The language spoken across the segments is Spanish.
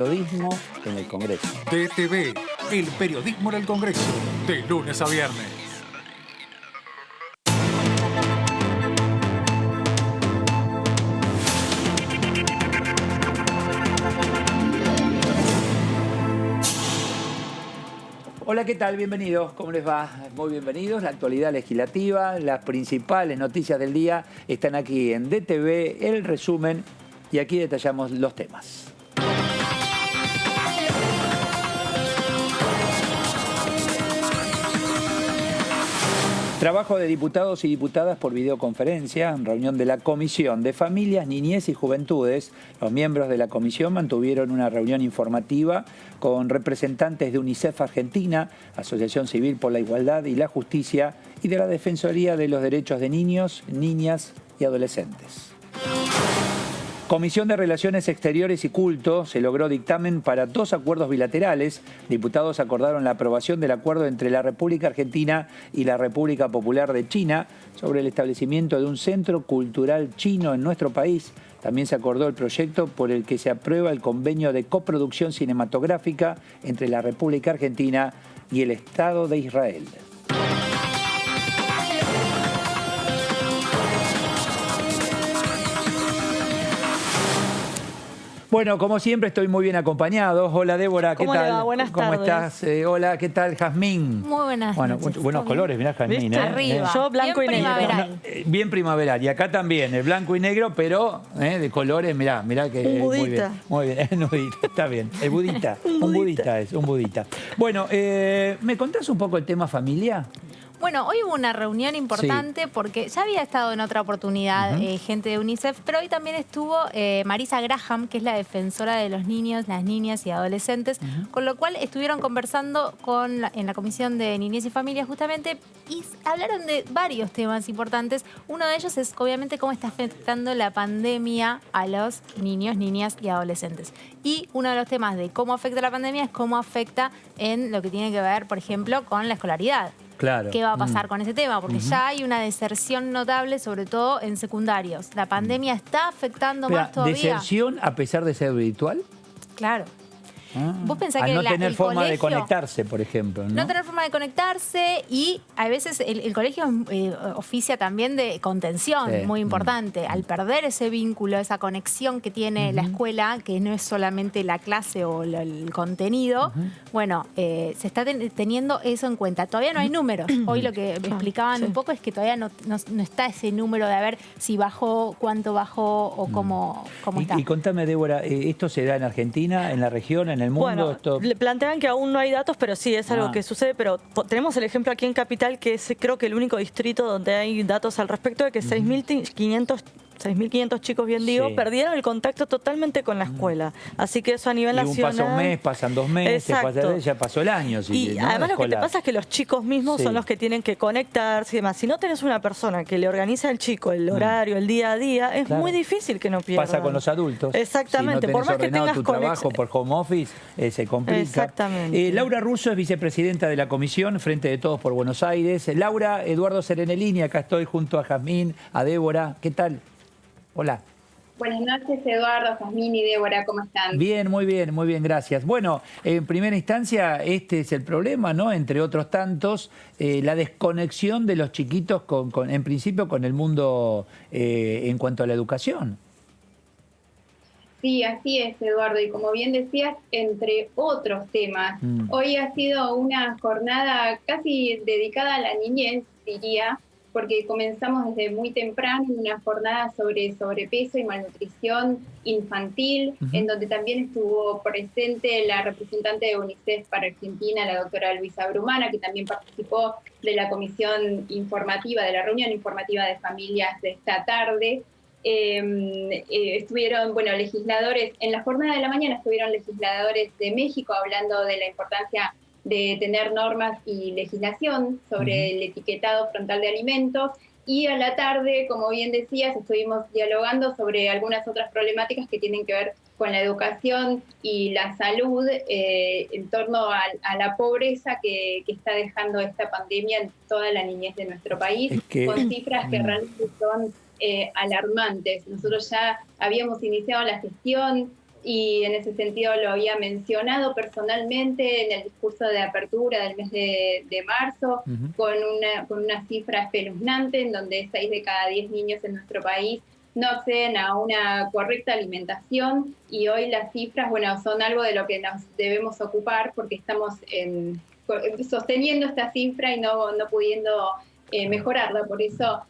Periodismo en el Congreso. DTV, el periodismo en el Congreso, de lunes a viernes. Hola, ¿qué tal? Bienvenidos. ¿Cómo les va? Muy bienvenidos. La actualidad legislativa, las principales noticias del día están aquí en DTV, el resumen, y aquí detallamos los temas. Trabajo de diputados y diputadas por videoconferencia, reunión de la Comisión de Familias, Niñez y Juventudes. Los miembros de la comisión mantuvieron una reunión informativa con representantes de UNICEF Argentina, Asociación Civil por la Igualdad y la Justicia y de la Defensoría de los Derechos de Niños, Niñas y Adolescentes. Comisión de Relaciones Exteriores y Culto se logró dictamen para 2 acuerdos bilaterales. Diputados acordaron la aprobación del acuerdo entre la República Argentina y la República Popular de China sobre el establecimiento de un centro cultural chino en nuestro país. También se acordó el proyecto por el que se aprueba el convenio de coproducción cinematográfica entre la República Argentina y el Estado de Israel. Bueno, como siempre estoy muy bien acompañado. Hola Débora, ¿qué ¿Cómo tal? le va? Buenas ¿Cómo tardes. estás? Hola, ¿qué tal, Jazmín? Muy buenas noches. Buenos colores, mirá, Jazmín. Arriba. Yo blanco Bien y negro. primaveral. Bien primaveral. Y acá también, el blanco y negro, pero de colores, mirá que Un muy bien. budita. Muy bien, un budita, está bien. El budita. Un budita es, un budita. Bueno, ¿me contás un poco el tema familia? Bueno, hoy hubo una reunión importante porque ya había estado en otra oportunidad gente de UNICEF, pero hoy también estuvo Marisa Graham, que es la defensora de los niños, las niñas y adolescentes, con lo cual estuvieron conversando en la Comisión de Niñez y Familia justamente y hablaron de varios temas importantes. Uno de ellos es obviamente cómo está afectando la pandemia a los niños, niñas y adolescentes. Y uno de los temas de cómo afecta la pandemia es cómo afecta en lo que tiene que ver, por ejemplo, con la escolaridad. Claro. ¿Qué va a pasar con ese tema? Porque ya hay una deserción notable, sobre todo en secundarios. ¿La pandemia está afectando más todavía? ¿Deserción a pesar de ser virtual? Claro. Vos pensás Al que no tener el forma de colegio, conectarse, por ejemplo. no tener forma de conectarse y a veces el colegio oficia también de contención, Sí. muy importante. Al perder ese vínculo, esa conexión que tiene la escuela, que no es solamente la clase o el contenido, bueno, se está teniendo eso en cuenta. Todavía no hay números. Hoy lo que me explicaban un poco es que todavía no está ese número de a ver si bajó, cuánto bajó o cómo está. Y contame, Débora, ¿esto se da en Argentina, en la región, en el mundo? Bueno, le plantean que aún no hay datos, pero sí, es algo que sucede. Pero tenemos el ejemplo aquí en Capital, que es creo que el único distrito donde hay datos al respecto de que 6.500 chicos, bien digo, Sí. perdieron el contacto totalmente con la escuela. Así que eso a nivel nacional... Pasa un mes, pasan 2 meses, ya pasó el año. Y además lo que te pasa es que los chicos mismos son los que tienen que conectarse y demás. Si no tenés una persona que le organiza al chico el horario, el día a día, es muy difícil que no pierdan. Pasa con los adultos. Exactamente. Si no por más que ordenado tengas tu trabajo por home office, se complica. Exactamente. Laura Russo es vicepresidenta de la comisión, Frente de Todos por Buenos Aires. Laura, Eduardo Serenellini, acá estoy junto a Jazmín, a Débora. ¿Qué tal? Hola. Buenas noches, Eduardo, Jazmín y Débora, ¿cómo están? Bien, muy bien, gracias. Bueno, en primera instancia, este es el problema, ¿no? Entre otros tantos, la desconexión de los chiquitos, en principio, con el mundo en cuanto a la educación. Sí, así es, Eduardo, y como bien decías, entre otros temas. Hoy ha sido una jornada casi dedicada a la niñez, diría, porque comenzamos desde muy temprano una jornada sobre sobrepeso y malnutrición infantil, en donde también estuvo presente la representante de UNICEF para Argentina, la doctora Luisa Brumana, que también participó de la comisión informativa, de la reunión informativa de familias de esta tarde. Estuvieron, legisladores, en la jornada de la mañana estuvieron legisladores de México hablando de la importancia de tener normas y legislación sobre el etiquetado frontal de alimentos, y a la tarde, como bien decías, estuvimos dialogando sobre algunas otras problemáticas que tienen que ver con la educación y la salud en torno a la pobreza que está dejando esta pandemia en toda la niñez de nuestro país, con cifras que realmente son alarmantes. Nosotros ya habíamos iniciado la gestión y en ese sentido lo había mencionado personalmente en el discurso de apertura del mes de marzo, con una cifra espeluznante en donde 6 de cada 10 niños en nuestro país no acceden a una correcta alimentación, y hoy las cifras, bueno, son algo de lo que nos debemos ocupar porque estamos sosteniendo esta cifra y no pudiendo mejorarla. Por eso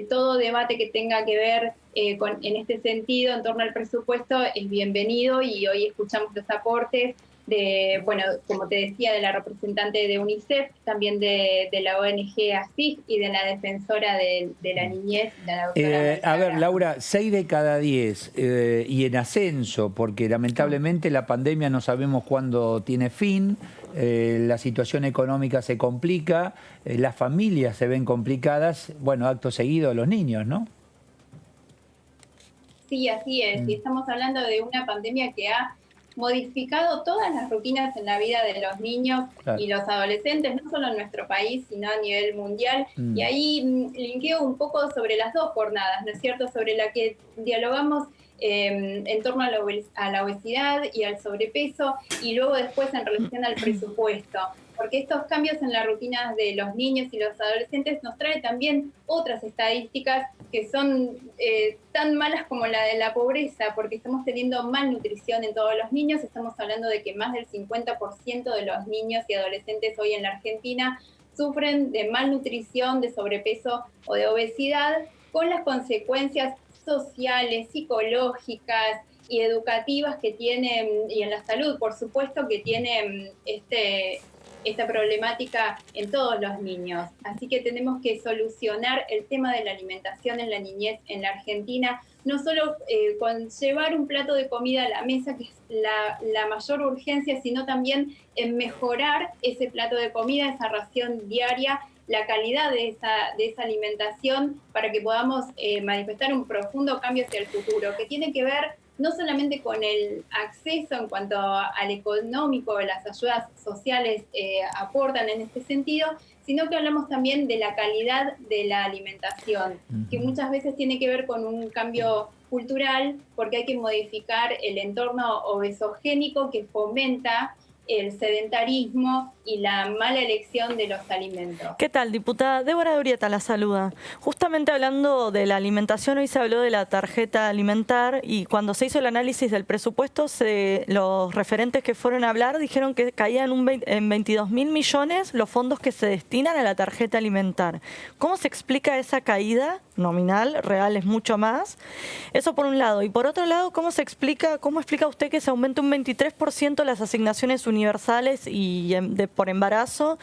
todo debate que tenga que ver en este sentido en torno al presupuesto es bienvenido, y hoy escuchamos los aportes de, bueno, como te decía, de la representante de UNICEF, también de la ONG ASIF y de la defensora de la niñez, la doctora a ver, Laura, 6 de cada 10 y en ascenso, porque lamentablemente la pandemia no sabemos cuándo tiene fin, la situación económica se complica, las familias se ven complicadas, bueno, acto seguido los niños, ¿no? Sí, así es. Y estamos hablando de una pandemia que ha modificado todas las rutinas en la vida de los niños y los adolescentes, no solo en nuestro país, sino a nivel mundial. Y ahí linkeo un poco sobre las dos jornadas, ¿no es cierto?, sobre la que dialogamos en torno a la obesidad y al sobrepeso, y luego después en relación al presupuesto. Porque estos cambios en las rutinas de los niños y los adolescentes nos trae también otras estadísticas que son tan malas como la de la pobreza, porque estamos teniendo malnutrición en todos los niños. Estamos hablando de que más del 50% de los niños y adolescentes hoy en la Argentina sufren de malnutrición, de sobrepeso o de obesidad, con las consecuencias sociales, psicológicas y educativas que tienen, y en la salud, por supuesto, que tienen esta problemática en todos los niños. Así que tenemos que solucionar el tema de la alimentación en la niñez en la Argentina, no solo con llevar un plato de comida a la mesa, que es la mayor urgencia, sino también en mejorar ese plato de comida, esa ración diaria, la calidad de esa alimentación, para que podamos manifestar un profundo cambio hacia el futuro, que tiene que ver no solamente con el acceso en cuanto al económico, las ayudas sociales aportan en este sentido, sino que hablamos también de la calidad de la alimentación, que muchas veces tiene que ver con un cambio cultural, porque hay que modificar el entorno obesogénico que fomenta el sedentarismo y la mala elección de los alimentos. ¿Qué tal, diputada? Débora de Urieta la saluda. Justamente hablando de la alimentación, hoy se habló de la tarjeta alimentar, y cuando se hizo el análisis del presupuesto, los referentes que fueron a hablar dijeron que caían en 22.000 millones los fondos que se destinan a la tarjeta alimentar. ¿Cómo se explica esa caída nominal? Real es mucho más. Eso por un lado. Y por otro lado, ¿cómo explica usted que se aumente un 23% las asignaciones universales y por embarazo,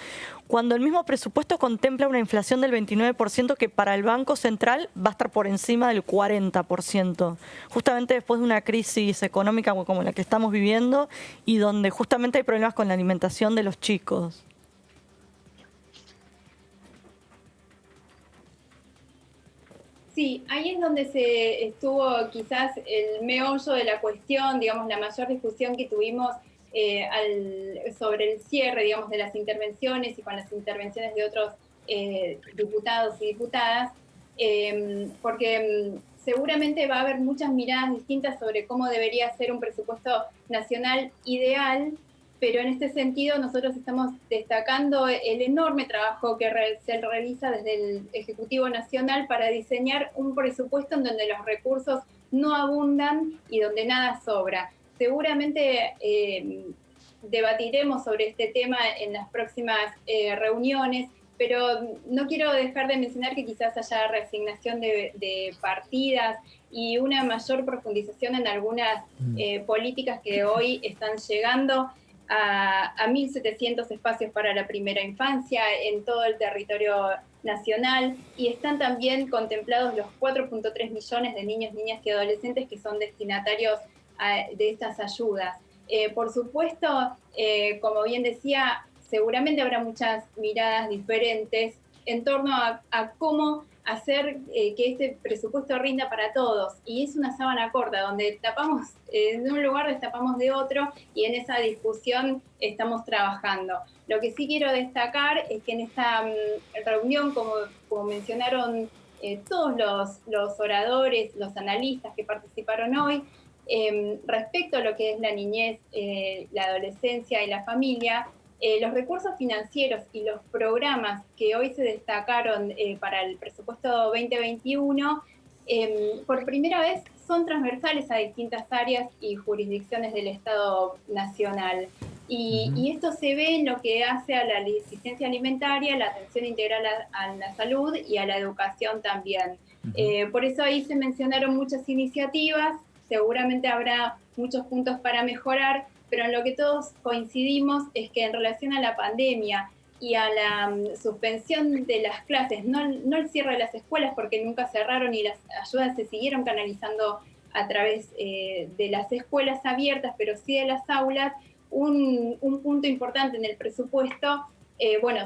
cuando el mismo presupuesto contempla una inflación del 29% que para el Banco Central va a estar por encima del 40%, justamente después de una crisis económica como la que estamos viviendo y donde justamente hay problemas con la alimentación de los chicos? Sí, ahí es donde se estuvo quizás el meollo de la cuestión, digamos, la mayor discusión que tuvimos sobre el cierre, digamos, de las intervenciones y con las intervenciones de otros diputados y diputadas, porque seguramente va a haber muchas miradas distintas sobre cómo debería ser un presupuesto nacional ideal, pero en este sentido nosotros estamos destacando el enorme trabajo que se realiza desde el Ejecutivo Nacional para diseñar un presupuesto en donde los recursos no abundan y donde nada sobra. Seguramente debatiremos sobre este tema en las próximas reuniones, pero no quiero dejar de mencionar que quizás haya reasignación de partidas y una mayor profundización en algunas políticas que hoy están llegando a 1.700 espacios para la primera infancia en todo el territorio nacional, y están también contemplados los 4.3 millones de niños, niñas y adolescentes que son destinatarios de estas ayudas. Por supuesto, como bien decía, seguramente habrá muchas miradas diferentes en torno a cómo hacer que este presupuesto rinda para todos. Y es una sábana corta, donde tapamos de un lugar, destapamos de otro, y en esa discusión estamos trabajando. Lo que sí quiero destacar es que en esta reunión, como mencionaron todos los oradores, los analistas que participaron hoy, Respecto a lo que es la niñez, la adolescencia y la familia, los recursos financieros y los programas que hoy se destacaron para el presupuesto 2021, por primera vez son transversales a distintas áreas y jurisdicciones del Estado Nacional. Y esto se ve en lo que hace a la asistencia alimentaria, la atención integral a la salud y a la educación también. Por eso ahí se mencionaron muchas iniciativas, seguramente habrá muchos puntos para mejorar, pero en lo que todos coincidimos es que en relación a la pandemia y a la suspensión de las clases, no el cierre de las escuelas porque nunca cerraron y las ayudas se siguieron canalizando a través de las escuelas abiertas, pero sí de las aulas, un punto importante en el presupuesto,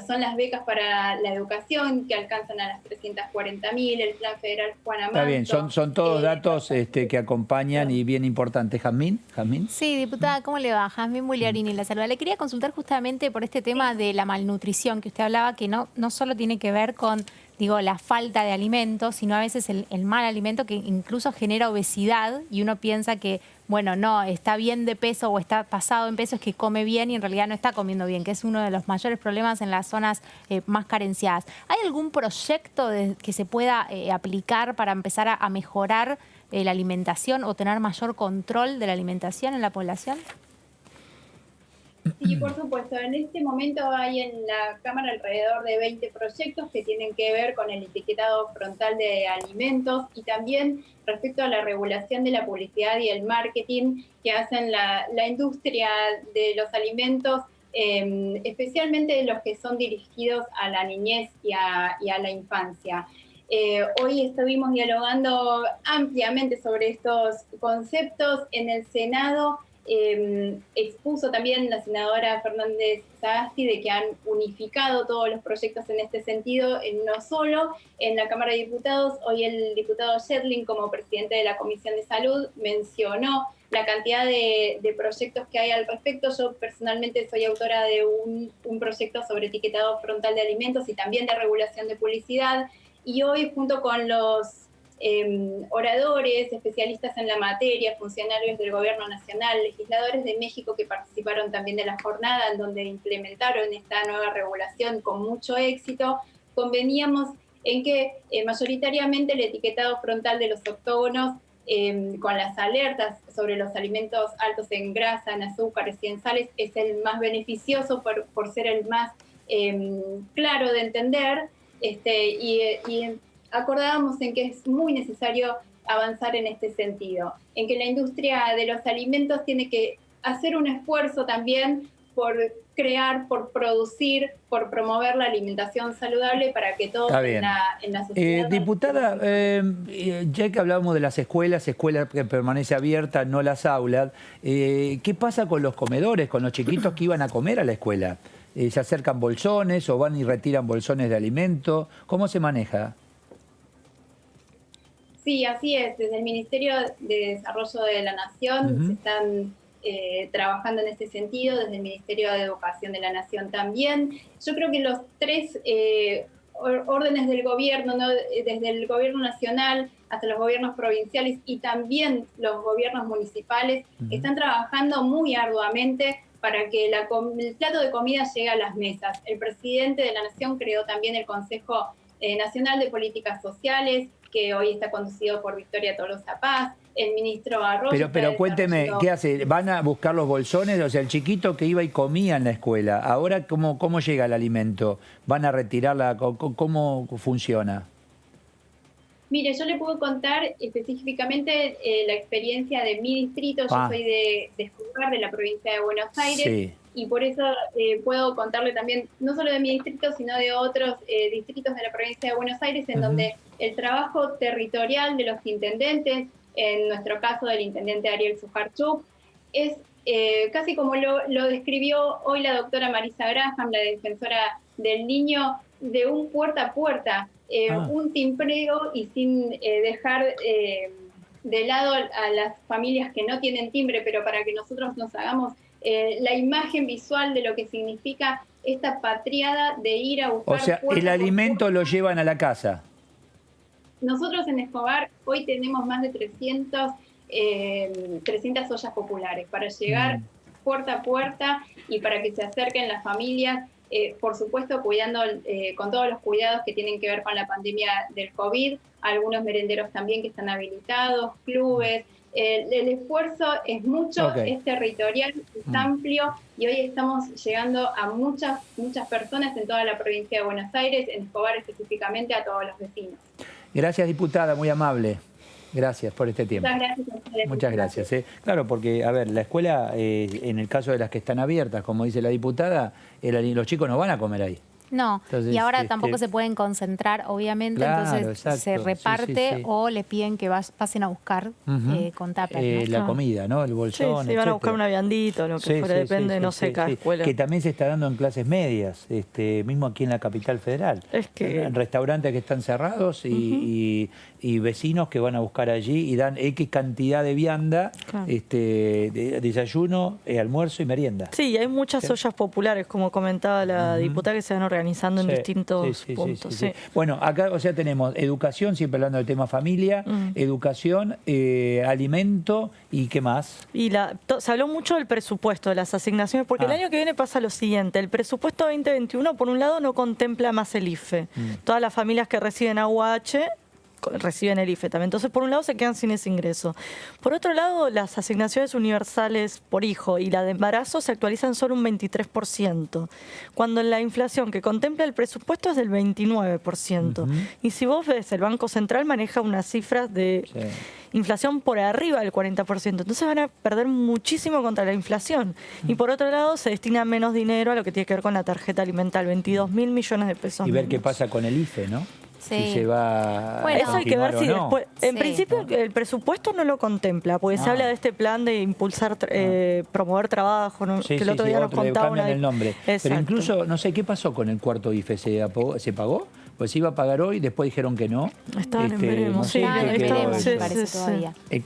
son las becas para la educación que alcanzan a las 340.000, el Plan Federal Juan Amato. Está bien, son todos datos que acompañan y bien importantes. ¿Jazmín? Sí, diputada, ¿cómo le va? Jazmín Bugliarini, la saluda. Le quería consultar justamente por este tema de la malnutrición, que usted hablaba que no solo tiene que ver con la falta de alimentos, sino a veces el mal alimento que incluso genera obesidad y uno piensa que, no, está bien de peso o está pasado en peso, es que come bien y en realidad no está comiendo bien, que es uno de los mayores problemas en las zonas más carenciadas. ¿Hay algún proyecto que se pueda aplicar para empezar a mejorar la alimentación o tener mayor control de la alimentación en la población? Sí, por supuesto. En este momento hay en la Cámara alrededor de 20 proyectos que tienen que ver con el etiquetado frontal de alimentos y también respecto a la regulación de la publicidad y el marketing que hacen la industria de los alimentos, especialmente los que son dirigidos a la niñez y a la infancia. Hoy estuvimos dialogando ampliamente sobre estos conceptos en el Senado. Expuso también la senadora Fernández Sagasti de que han unificado todos los proyectos en este sentido, no solo en la Cámara de Diputados. Hoy el diputado Shetling, como presidente de la Comisión de Salud, mencionó la cantidad de proyectos que hay al respecto. Yo personalmente soy autora de un proyecto sobre etiquetado frontal de alimentos y también de regulación de publicidad, y hoy junto con los oradores, especialistas en la materia, funcionarios del Gobierno Nacional, legisladores de México que participaron también de la jornada en donde implementaron esta nueva regulación con mucho éxito, conveníamos en que mayoritariamente el etiquetado frontal de los octógonos, con las alertas sobre los alimentos altos en grasa, en azúcares y en sales, es el más beneficioso por ser el más claro de entender, y acordábamos en que es muy necesario avanzar en este sentido, en que la industria de los alimentos tiene que hacer un esfuerzo también por crear, por producir, por promover la alimentación saludable para que todos en la sociedad... Diputada, ya que hablábamos de las escuelas que permanece abierta, no las aulas, ¿qué pasa con los comedores, con los chiquitos que iban a comer a la escuela? ¿Se acercan bolsones o van y retiran bolsones de alimento? ¿Cómo se maneja? Sí, así es. Desde el Ministerio de Desarrollo de la Nación se están trabajando en ese sentido, desde el Ministerio de Educación de la Nación también. Yo creo que los tres órdenes del gobierno, ¿no? Desde el gobierno nacional hasta los gobiernos provinciales y también los gobiernos municipales, están trabajando muy arduamente para que el plato de comida llegue a las mesas. El presidente de la Nación creó también el Consejo Nacional de Políticas Sociales, que hoy está conducido por Victoria Tolosa Paz, el ministro Arroyo... Pero cuénteme, ¿qué hace? ¿Van a buscar los bolsones? O sea, el chiquito que iba y comía en la escuela, ¿ahora cómo llega el alimento? ¿Van a retirarla? ¿Cómo funciona? Mire, yo le puedo contar específicamente la experiencia de mi distrito. Yo soy de Escobar, de la provincia de Buenos Aires, sí. Y por eso puedo contarle también, no solo de mi distrito, sino de otros distritos de la provincia de Buenos Aires, en donde el trabajo territorial de los intendentes, en nuestro caso del intendente Ariel Sujarchuk, es casi como lo describió hoy la doctora Marisa Graham, la defensora del niño, de un puerta a puerta, un timbreo y sin dejar de lado a las familias que no tienen timbre, pero para que nosotros nos hagamos la imagen visual de lo que significa esta patriada de ir a buscar... O sea, el alimento lo llevan a la casa. Nosotros en Escobar hoy tenemos más de 300 300 ollas populares para llegar puerta a puerta y para que se acerquen las familias, por supuesto cuidando con todos los cuidados que tienen que ver con la pandemia del COVID, algunos merenderos también que están habilitados, clubes. El esfuerzo es mucho, es territorial, es amplio, y hoy estamos llegando a muchas personas en toda la provincia de Buenos Aires, en Escobar específicamente, a todos los vecinos. Gracias, diputada, muy amable. Gracias por este tiempo. Muchas gracias a ustedes. Muchas gracias. Claro, porque, a ver, la escuela, en el caso de las que están abiertas, como dice la diputada, los chicos no van a comer ahí. No, Entonces, y ahora tampoco se pueden concentrar, obviamente, claro, entonces exacto. se reparte o les piden que pasen a buscar con tupper, ¿no? La comida, ¿no? El bolsón, Sí, van a buscar una viandita o lo que fuera, depende, no sé, cada escuela. Que también se está dando en clases medias, mismo aquí en la capital federal. Es que... En restaurantes que están cerrados y vecinos que van a buscar allí y dan X cantidad de vianda, Claro. de desayuno, almuerzo y merienda. Sí, y hay muchas ollas populares, como comentaba la diputada, que se van organizando en distintos puntos. Sí. Bueno, acá, o sea, tenemos educación, siempre hablando del tema familia, educación, alimento y ¿qué más? Y se habló mucho del presupuesto, de las asignaciones, porque el año que viene pasa lo siguiente. El presupuesto 2021, por un lado, no contempla más el IFE. Todas las familias que reciben AUH reciben el IFE también. Entonces, por un lado, se quedan sin ese ingreso. Por otro lado, las asignaciones universales por hijo y la de embarazo se actualizan solo un 23%, cuando la inflación que contempla el presupuesto es del 29%. Y si vos ves, el Banco Central maneja unas cifras de inflación por arriba del 40%. Entonces van a perder muchísimo contra la inflación. Y por otro lado, se destina menos dinero a lo que tiene que ver con la tarjeta alimentar, 22.000 millones de pesos. Y ver menos. qué pasa con el IFE, ¿no? Sí. Si se va Bueno, eso hay que ver si no. después... En Sí. principio el presupuesto no lo contempla, porque se habla de este plan de impulsar, promover trabajo, ¿no? Sí, que el otro día nos contaba cambian el nombre. Pero Exacto. incluso, no sé, ¿qué pasó con el cuarto IFE? ¿Se pagó? Pues se iba a pagar hoy, después dijeron que no. Estaban en veremos, no sé sí, qué Ah, no quedó veremos, eso. me parece todavía. Y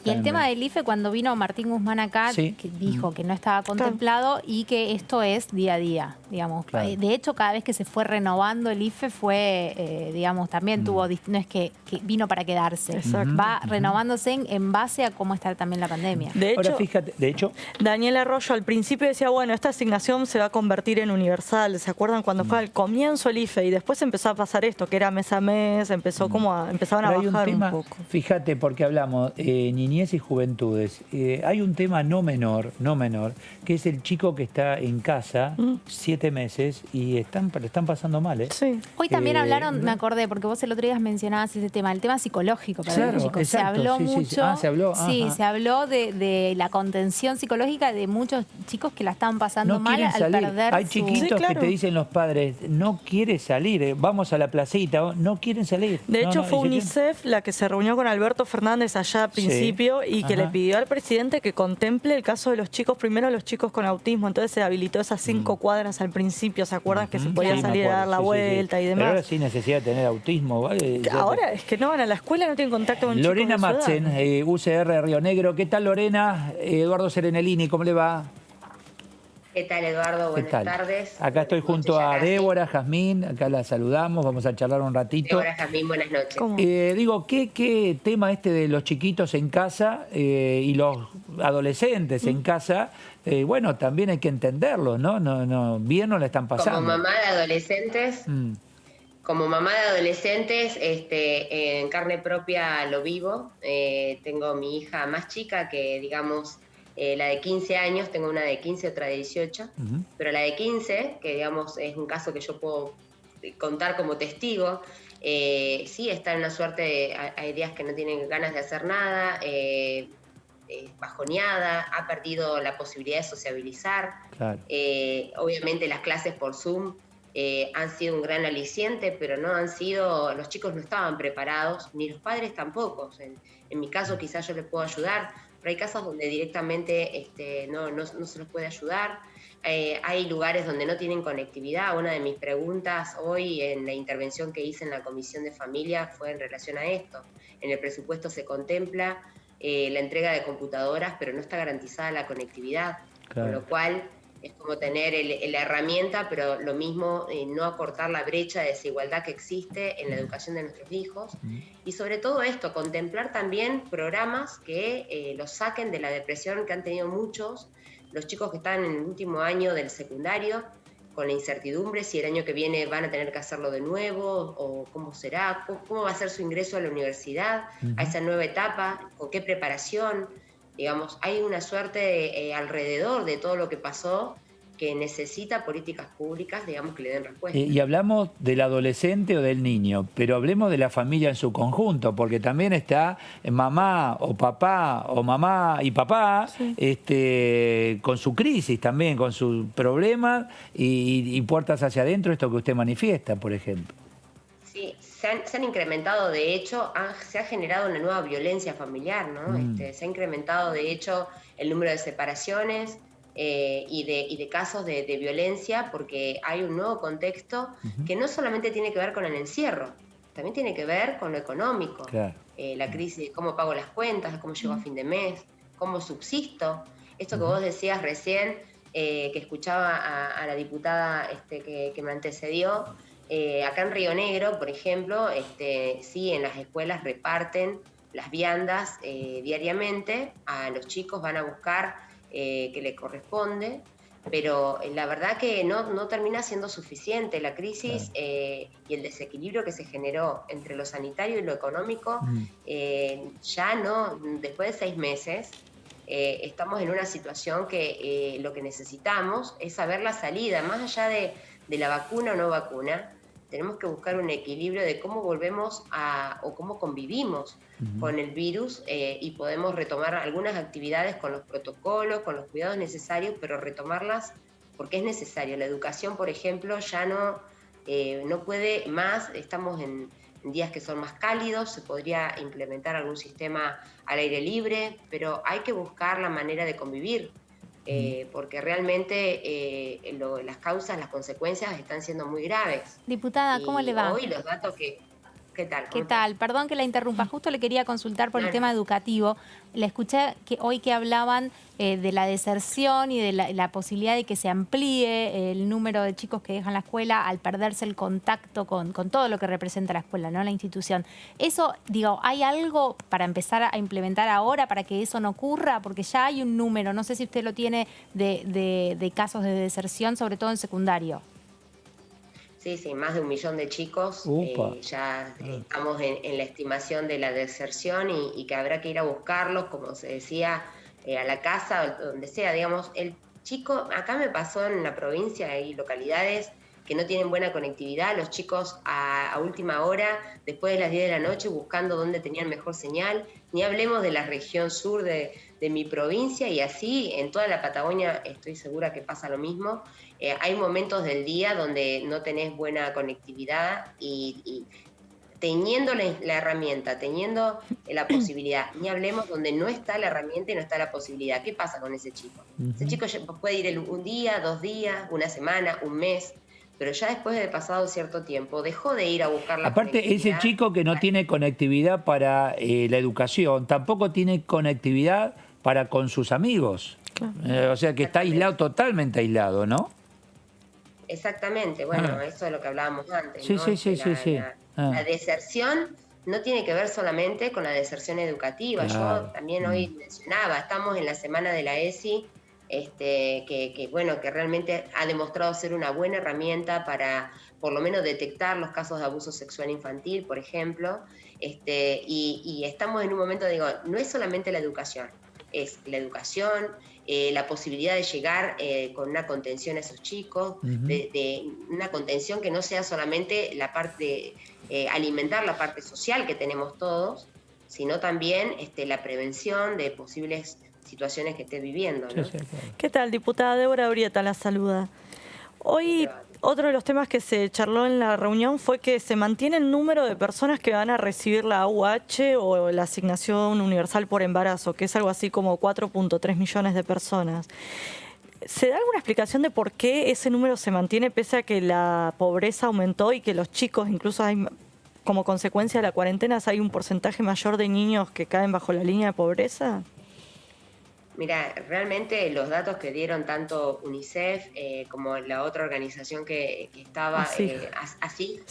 Y el tema del IFE, cuando vino Martín Guzmán acá, Sí. que dijo que no estaba contemplado y que esto es día a día, digamos. Claro. De hecho, cada vez que se fue renovando el IFE fue, digamos, también tuvo, no es que vino para quedarse. Exacto. Va renovándose en base a cómo está también la pandemia. De Ahora hecho, fíjate, de hecho, Daniel Arroyo al principio decía, bueno, esta asignación se va a convertir en universal. ¿Se acuerdan cuando fue al comienzo el IFE? Y después empezó a pasar esto, que era mes a mes, empezaban a pero hay bajar un tema, poco. fíjate, porque hablamos niñez y juventudes. Hay un tema no menor, que es el chico que está en casa 7 meses y están pasando mal, ¿eh? Sí. Hoy también hablaron, ¿no? me acordé, porque vos el otro día mencionabas ese tema, el tema psicológico para Claro, los chicos. Se exacto, habló sí, sí, sí. mucho. Ah, se habló, Sí, ajá. se habló de la contención psicológica de muchos chicos que la estaban pasando No mal quieren al salir. perder Hay su... chiquitos Sí, claro. que te dicen los padres, no quiere salir, vamos a la placita, no quieren salir. De No, hecho, no, fue y se UNICEF la que se reunió con Alberto Fernández allá al principio y que Ajá. le pidió al presidente que contemple el caso de los chicos, primero los chicos con autismo. Entonces se habilitó esas 5 cuadras al principio, ¿se acuerdan? Que se podía Sí, me salir a dar la acuerdo, sí, sí, sí. vuelta y Pero demás. ahora sí necesidad de tener autismo, ¿vale? Ya Ahora es que no van a la escuela, no tienen contacto con Lorena chicos de su edad. Madsen, UCR Río Negro. ¿Qué tal, Lorena? Eduardo Serenellini, ¿cómo le va? ¿Qué tal, Eduardo? ¿Qué Buenas tal? tardes. Acá estoy junto a Muchas Débora, Jazmín, acá la saludamos, vamos a charlar un ratito. Débora Jazmín, buenas noches. ¿Cómo? Digo, ¿qué tema este de los chiquitos en casa y los adolescentes en casa? Bueno, también hay que entenderlo, ¿no? Bien no la están pasando. Como mamá de adolescentes, Mm, en carne propia lo vivo. Tengo mi hija más chica que, digamos, la de 15 años, tengo una de 15, otra de 18, ujú. pero la de 15, que digamos es un caso que yo puedo contar como testigo, sí está en una suerte de, hay días que no tienen ganas de hacer nada, bajoneada, ha perdido la posibilidad de sociabilizar. Claro. Obviamente las clases por Zoom han sido un gran aliciente, pero los chicos no estaban preparados, ni los padres tampoco. En mi caso quizás yo les puedo ayudar, pero hay casos donde directamente no se los puede ayudar. Hay lugares donde no tienen conectividad. Una de mis preguntas hoy en la intervención que hice en la Comisión de Familia fue en relación a esto. En el presupuesto se contempla la entrega de computadoras, pero no está garantizada la conectividad, Claro. con lo cual Es como tener la herramienta, pero lo mismo, no acortar la brecha de desigualdad que existe en la educación de nuestros hijos. Y sobre todo esto, contemplar también programas que los saquen de la depresión que han tenido muchos, los chicos que están en el último año del secundario, con la incertidumbre si el año que viene van a tener que hacerlo de nuevo, o cómo será, cómo va a ser su ingreso a la universidad, a esa nueva etapa, con qué preparación. Digamos, hay una suerte alrededor de todo lo que pasó que necesita políticas públicas, digamos, que le den respuesta. Y hablamos del adolescente o del niño, pero hablemos de la familia en su conjunto, porque también está mamá o papá, o mamá y papá, sí, con su crisis también, con sus problemas y puertas hacia adentro, esto que usted manifiesta, por ejemplo. Sí, se han incrementado, de hecho, se ha generado una nueva violencia familiar, ¿no? Se ha incrementado, de hecho, el número de separaciones y de casos de violencia, porque hay un nuevo contexto que no solamente tiene que ver con el encierro, también tiene que ver con lo económico. Claro. La crisis, cómo pago las cuentas, cómo llego a fin de mes, cómo subsisto. Esto que vos decías recién, que escuchaba a la diputada que me antecedió, acá en Río Negro, por ejemplo, sí, en las escuelas reparten las viandas diariamente, a los chicos van a buscar que les corresponde, pero la verdad que no termina siendo suficiente. La crisis y el desequilibrio que se generó entre lo sanitario y lo económico, ya no, después de 6 meses, estamos en una situación que lo que necesitamos es saber la salida, más allá de la vacuna o no vacuna. Tenemos que buscar un equilibrio de cómo volvemos o cómo convivimos con el virus y podemos retomar algunas actividades con los protocolos, con los cuidados necesarios, pero retomarlas porque es necesario. La educación, por ejemplo, ya no puede más, estamos en días que son más cálidos, se podría implementar algún sistema al aire libre, pero hay que buscar la manera de convivir. Porque realmente las causas, las consecuencias están siendo muy graves. Diputada, ¿cómo le va? Hoy los datos ¿Qué tal? ¿Qué tal? Perdón que la interrumpa. Justo le quería consultar por el tema educativo. Le escuché hoy que hablaban de la deserción y de la posibilidad de que se amplíe el número de chicos que dejan la escuela al perderse el contacto con todo lo que representa la escuela, ¿no? La institución. Eso, digo, ¿hay algo para empezar a implementar ahora para que eso no ocurra? Porque ya hay un número, no sé si usted lo tiene, de casos de deserción, sobre todo en secundario. Sí, más de 1 millón de chicos. Ya estamos en la estimación de la deserción y que habrá que ir a buscarlos, como se decía, a la casa, donde sea. Digamos, el chico, acá me pasó en la provincia, hay localidades que no tienen buena conectividad, los chicos a última hora, después de las 10 de la noche, buscando dónde tenían mejor señal. Ni hablemos de la región sur de mi provincia, y así en toda la Patagonia estoy segura que pasa lo mismo. Hay momentos del día donde no tenés buena conectividad y teniendo la herramienta, teniendo la posibilidad, ni hablemos donde no está la herramienta y no está la posibilidad. ¿Qué pasa con ese chico? Ese chico puede ir un día, 2 días, una semana, un mes, pero ya después de pasado cierto tiempo dejó de ir a buscar la conectividad. Aparte, ese chico que no tiene conectividad para la educación, tampoco tiene conectividad para con sus amigos. O sea que está aislado, totalmente aislado, ¿no? Exactamente, bueno, eso es lo que hablábamos antes, sí, ¿no? Sí. La deserción no tiene que ver solamente con la deserción educativa. Claro. Yo también hoy mencionaba, estamos en la semana de la ESI, que realmente ha demostrado ser una buena herramienta para por lo menos detectar los casos de abuso sexual infantil, por ejemplo, y estamos en un momento, digo, no es solamente la educación, es la educación, la posibilidad de llegar con una contención a esos chicos, de una contención que no sea solamente la parte, alimentar la parte social que tenemos todos, sino también la prevención de posibles situaciones que esté viviendo, ¿no? Sí, claro. ¿Qué tal, diputada? Débora Urieta la saluda. Hoy otro de los temas que se charló en la reunión fue que se mantiene el número de personas que van a recibir la AUH o la asignación universal por embarazo, que es algo así como 4.3 millones de personas. ¿Se da alguna explicación de por qué ese número se mantiene pese a que la pobreza aumentó y que los chicos, incluso hay, como consecuencia de la cuarentena, hay un porcentaje mayor de niños que caen bajo la línea de pobreza? Mira, realmente los datos que dieron tanto UNICEF como la otra organización que estaba, ASIG.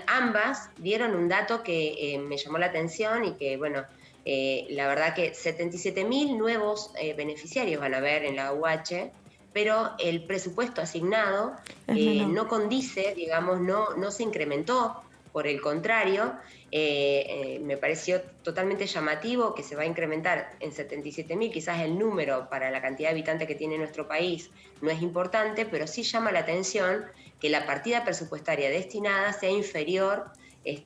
ambas dieron un dato que me llamó la atención y que, bueno, la verdad que 77.000 nuevos beneficiarios van a haber en la UH, pero el presupuesto asignado no condice, digamos, no se incrementó. Por el contrario, me pareció totalmente llamativo que se va a incrementar en 77.000, quizás el número para la cantidad de habitantes que tiene nuestro país no es importante, pero sí llama la atención que la partida presupuestaria destinada sea inferior,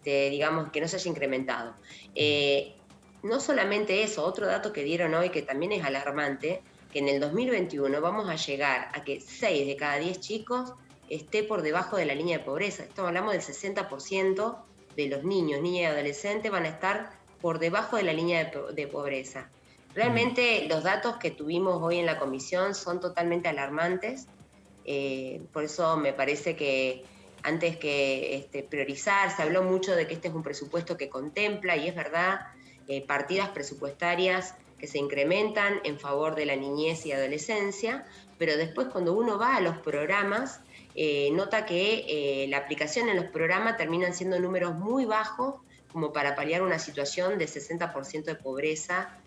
digamos, que no se haya incrementado. No solamente eso, otro dato que dieron hoy que también es alarmante, que en el 2021 vamos a llegar a que 6 de cada 10 chicos esté por debajo de la línea de pobreza. Esto hablamos del 60% de los niños, niñas y adolescentes van a estar por debajo de la línea de pobreza. Realmente los datos que tuvimos hoy en la comisión son totalmente alarmantes. Por eso me parece que antes que priorizar, se habló mucho de que este es un presupuesto que contempla, y es verdad, partidas presupuestarias que se incrementan en favor de la niñez y adolescencia, pero después cuando uno va a los programas, nota que la aplicación en los programas terminan siendo números muy bajos como para paliar una situación de 60% de pobreza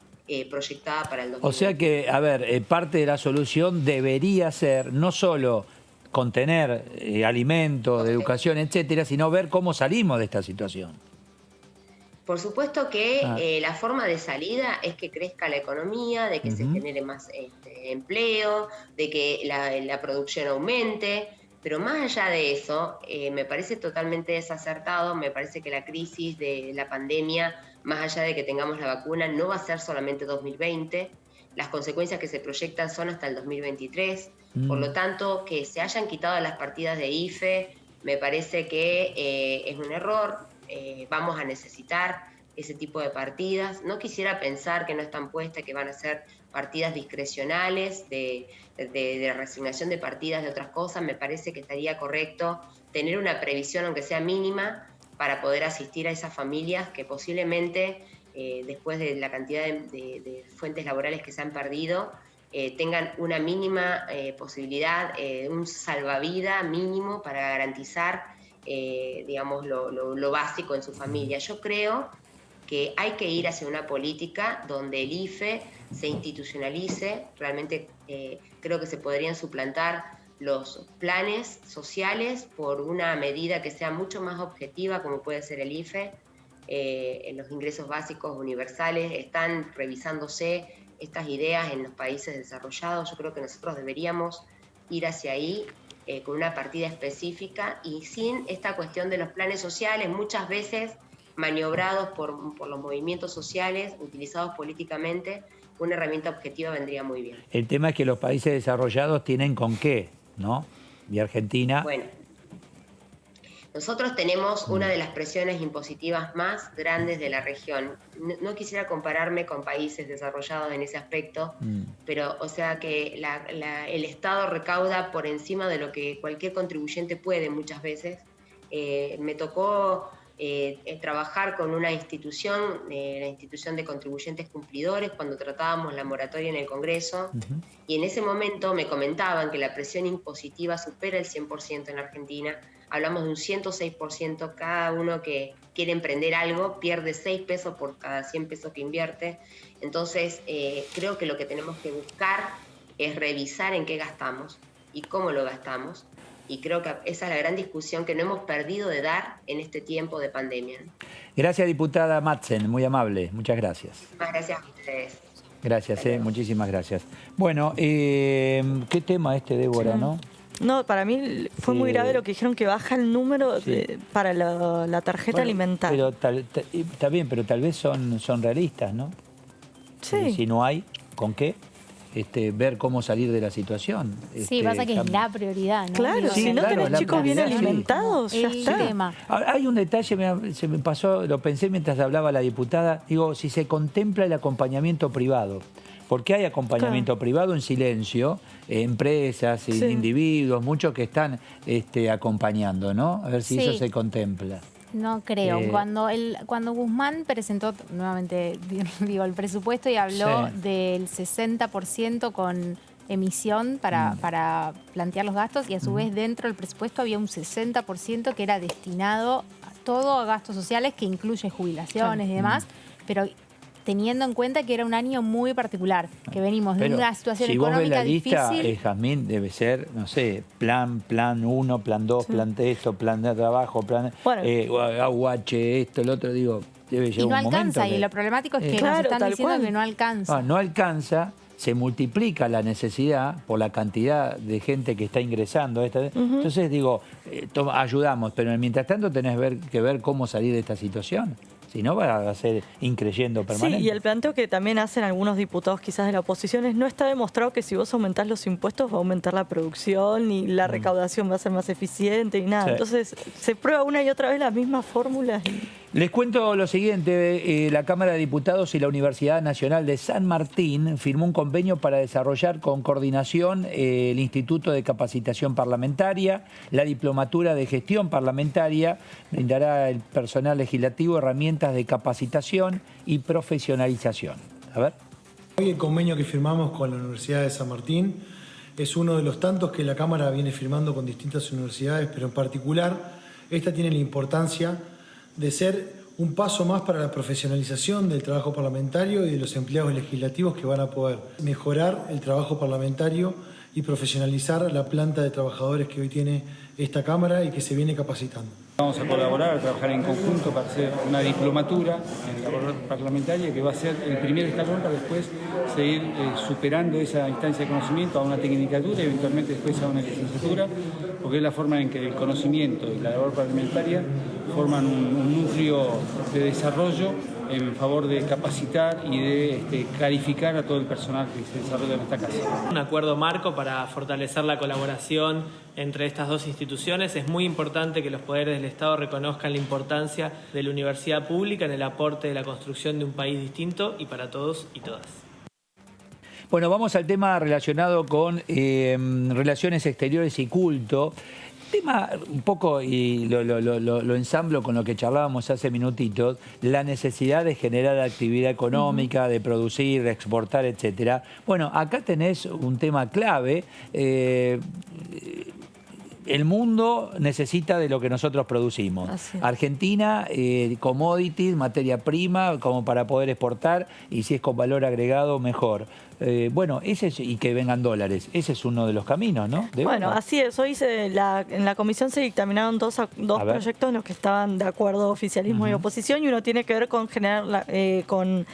proyectada para el 2020. O sea que, a ver, parte de la solución debería ser no solo contener alimentos, de educación, etcétera, sino ver cómo salimos de esta situación. Por supuesto que la forma de salida es que crezca la economía, de que se genere más empleo, de que la producción aumente, pero más allá de eso, me parece totalmente desacertado, me parece que la crisis de la pandemia, más allá de que tengamos la vacuna, no va a ser solamente 2020, las consecuencias que se proyectan son hasta el 2023, por lo tanto, que se hayan quitado las partidas de IFE, me parece que es un error. Vamos a necesitar ese tipo de partidas. No quisiera pensar que no están puestas, que van a ser partidas discrecionales, de resignación de partidas de otras cosas. Me parece que estaría correcto tener una previsión, aunque sea mínima, para poder asistir a esas familias que posiblemente, después de la cantidad de fuentes laborales que se han perdido, tengan una mínima posibilidad, un salvavidas mínimo para garantizar digamos, lo básico en su familia. Yo creo que hay que ir hacia una política donde el IFE se institucionalice. Realmente creo que se podrían suplantar los planes sociales por una medida que sea mucho más objetiva, como puede ser el IFE. En los ingresos básicos universales están revisándose estas ideas en los países desarrollados. Yo creo que nosotros deberíamos ir hacia ahí, con una partida específica y sin esta cuestión de los planes sociales, muchas veces maniobrados por los movimientos sociales, utilizados políticamente. Una herramienta objetiva vendría muy bien. El tema es que los países desarrollados tienen con qué, ¿no? Y Argentina... Bueno, nosotros tenemos una de las presiones impositivas más grandes de la región. No quisiera compararme con países desarrollados en ese aspecto, pero o sea que el Estado recauda por encima de lo que cualquier contribuyente puede muchas veces. Me tocó trabajar con una institución, la Institución de Contribuyentes Cumplidores, cuando tratábamos la moratoria en el Congreso, y en ese momento me comentaban que la presión impositiva supera el 100% en la Argentina. Hablamos de un 106%, cada uno que quiere emprender algo pierde 6 pesos por cada 100 pesos que invierte. Entonces, creo que lo que tenemos que buscar es revisar en qué gastamos y cómo lo gastamos. Y creo que esa es la gran discusión que no hemos perdido de dar en este tiempo de pandemia. Gracias, diputada Madsen, muy amable. Muchas gracias. Muchas gracias a ustedes. Gracias, muchísimas gracias. Bueno, qué tema Débora, ¿no? No, para mí fue muy grave lo que dijeron, que baja el número para la tarjeta alimentaria. Pero está bien, pero tal vez son realistas, ¿no? Sí. Si no hay, ¿con qué? Ver cómo salir de la situación. Sí, pasa que es la prioridad, ¿no? Claro, Digo, si no tenés chicos bien alimentados, ya el está. tema. Hay un detalle, se me pasó, lo pensé mientras hablaba la diputada, digo, si se contempla el acompañamiento privado, porque hay acompañamiento privado en silencio, empresas, individuos, muchos que están acompañando, ¿no? A ver si eso se contempla. No creo. Cuando Guzmán presentó, nuevamente digo, el presupuesto y habló del 60% con emisión para plantear los gastos, y a su vez dentro del presupuesto había un 60% que era destinado a todo a gastos sociales, que incluye jubilaciones y demás, pero teniendo en cuenta que era un año muy particular, que venimos de una situación económica difícil. Si vos ves la lista, Jazmín, debe ser, no sé, plan 1, plan 2, plan esto, plan de trabajo, plan AUH, esto, el otro, digo, debe llegar un momento. Y no alcanza, y lo problemático es que nos están diciendo que no alcanza. No alcanza, se multiplica la necesidad por la cantidad de gente que está ingresando. Entonces digo, ayudamos, pero mientras tanto tenés que ver cómo salir de esta situación. Si no, va a ser increyendo permanente. Sí, y el planteo que también hacen algunos diputados quizás de la oposición es: no está demostrado que si vos aumentás los impuestos va a aumentar la producción y la recaudación va a ser más eficiente y nada. Entonces se prueba una y otra vez las mismas fórmulas. Les cuento lo siguiente: la Cámara de Diputados y la Universidad Nacional de San Martín firmó un convenio para desarrollar con coordinación el Instituto de Capacitación Parlamentaria, la Diplomatura de Gestión Parlamentaria. Brindará al personal legislativo herramientas de capacitación y profesionalización. A ver. Hoy el convenio que firmamos con la Universidad de San Martín es uno de los tantos que la Cámara viene firmando con distintas universidades, pero en particular esta tiene la importancia de ser un paso más para la profesionalización del trabajo parlamentario y de los empleados legislativos, que van a poder mejorar el trabajo parlamentario y profesionalizar la planta de trabajadores que hoy tiene esta Cámara y que se viene capacitando. Vamos a colaborar, a trabajar en conjunto para hacer una diplomatura en labor parlamentaria, que va a ser el primer escalón para después seguir superando esa instancia de conocimiento a una tecnicatura y eventualmente después a una licenciatura, porque es la forma en que el conocimiento y la labor parlamentaria forman un núcleo de desarrollo en favor de capacitar y de clarificar a todo el personal que se desarrolla en esta casa. Un acuerdo marco para fortalecer la colaboración entre estas dos instituciones. Es muy importante que los poderes del Estado reconozcan la importancia de la universidad pública en el aporte de la construcción de un país distinto y para todos y todas. Bueno, vamos al tema relacionado con relaciones exteriores y culto. Tema un poco, y lo ensamblo con lo que charlábamos hace minutitos, la necesidad de generar actividad económica, de producir, de exportar, etcétera. Bueno, acá tenés un tema clave. El mundo necesita de lo que nosotros producimos. Argentina, commodities, materia prima, como para poder exportar, y si es con valor agregado, mejor. Bueno, y que vengan dólares. Ese es uno de los caminos, ¿no? Bueno, así es. Hoy en la comisión se dictaminaron dos proyectos en los que estaban de acuerdo oficialismo y oposición, y uno tiene que ver con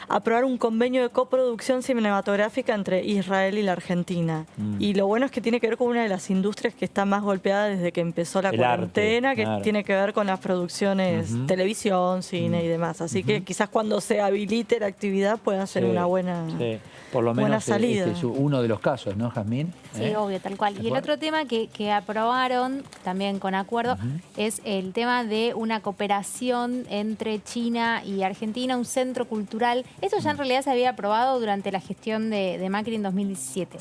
aprobar un convenio de coproducción cinematográfica entre Israel y la Argentina. Y lo bueno es que tiene que ver con una de las industrias que está más golpeada desde que empezó la cuarentena, que tiene que ver con las producciones, televisión, cine y demás. Así que quizás cuando se habilite la actividad pueda ser una buena por lo menos salida. Este es uno de los casos, ¿no, Jazmín? Sí, obvio, tal cual. Y el otro tema que aprobaron también con acuerdo es el tema de una cooperación entre China y Argentina, un centro cultural. Esto ya en realidad se había aprobado durante la gestión de Macri en 2017.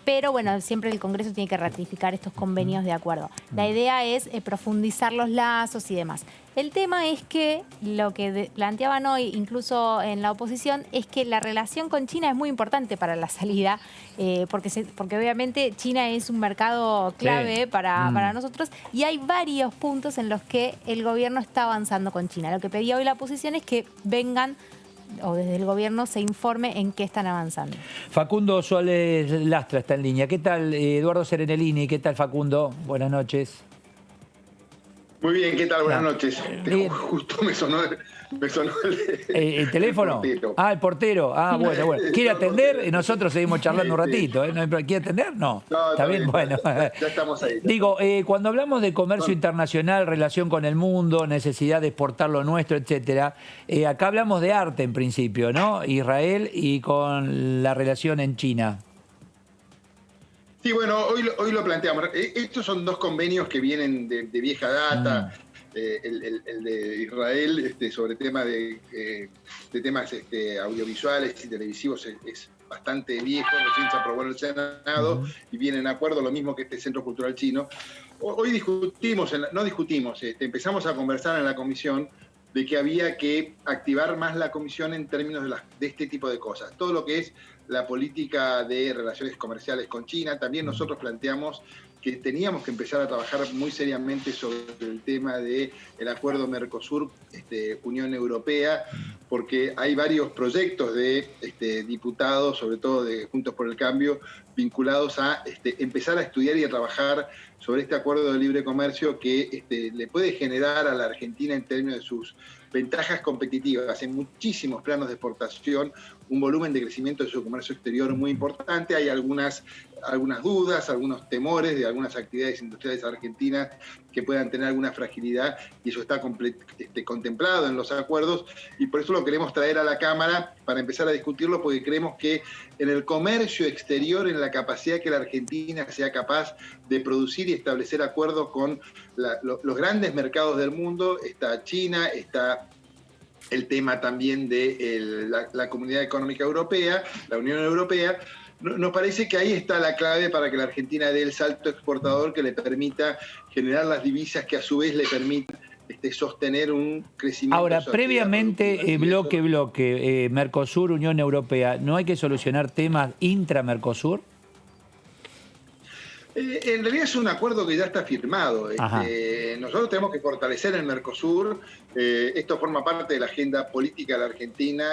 Pero bueno, siempre el Congreso tiene que ratificar estos convenios de acuerdo. La idea es profundizar los lazos y demás. El tema es que lo que planteaban hoy, incluso en la oposición, es que la relación con China es muy importante para la salida, porque obviamente China es un mercado clave para nosotros, y hay varios puntos en los que el gobierno está avanzando con China. Lo que pedía hoy la oposición es que vengan, o desde el gobierno se informe en qué están avanzando. Facundo Suárez Lastra está en línea. ¿Qué tal, Eduardo Serenellini? ¿Qué tal, Facundo? Buenas noches. Muy bien, ¿qué tal? Buenas noches. Justo me sonó ¿El teléfono? El portero. Bueno. ¿Quiere atender? Nosotros seguimos charlando un ratito. ¿Quiere atender? No. Está bien, bueno. Ya estamos ahí. Digo, cuando hablamos de comercio internacional, relación con el mundo, necesidad de exportar lo nuestro, etcétera, acá hablamos de arte en principio, ¿no? Israel y con la relación en China. Sí, bueno, hoy lo planteamos. Estos son dos convenios que vienen de vieja data. El de Israel sobre temas de temas audiovisuales y televisivos es bastante viejo, recién se aprobó en el Senado y viene en acuerdo, lo mismo que este Centro Cultural Chino. Hoy empezamos a conversar en la comisión de que había que activar más la comisión en términos de este tipo de cosas. Todo lo que es la política de relaciones comerciales con China, también nosotros planteamos que teníamos que empezar a trabajar muy seriamente sobre el tema del acuerdo Mercosur-Unión Europea, porque hay varios proyectos de diputados, sobre todo de Juntos por el Cambio, vinculados a empezar a estudiar y a trabajar sobre este acuerdo de libre comercio que le puede generar a la Argentina en términos de sus ventajas competitivas en muchísimos planos de exportación, un volumen de crecimiento de su comercio exterior muy importante. Hay algunas dudas, algunos temores de algunas actividades industriales argentinas que puedan tener alguna fragilidad, y eso está contemplado en los acuerdos, y por eso lo queremos traer a la Cámara para empezar a discutirlo, porque creemos que en el comercio exterior, en la capacidad que la Argentina sea capaz de producir y establecer acuerdos con los grandes mercados del mundo, está China, está el tema también de la Comunidad Económica Europea, la Unión Europea. Nos parece que ahí está la clave para que la Argentina dé el salto exportador que le permita generar las divisas que a su vez le permitan sostener un crecimiento. Ahora, previamente, bloque, Mercosur, Unión Europea, ¿no hay que solucionar temas intra-Mercosur? En realidad es un acuerdo que ya está firmado. Nosotros tenemos que fortalecer el Mercosur. Esto forma parte de la agenda política de la Argentina.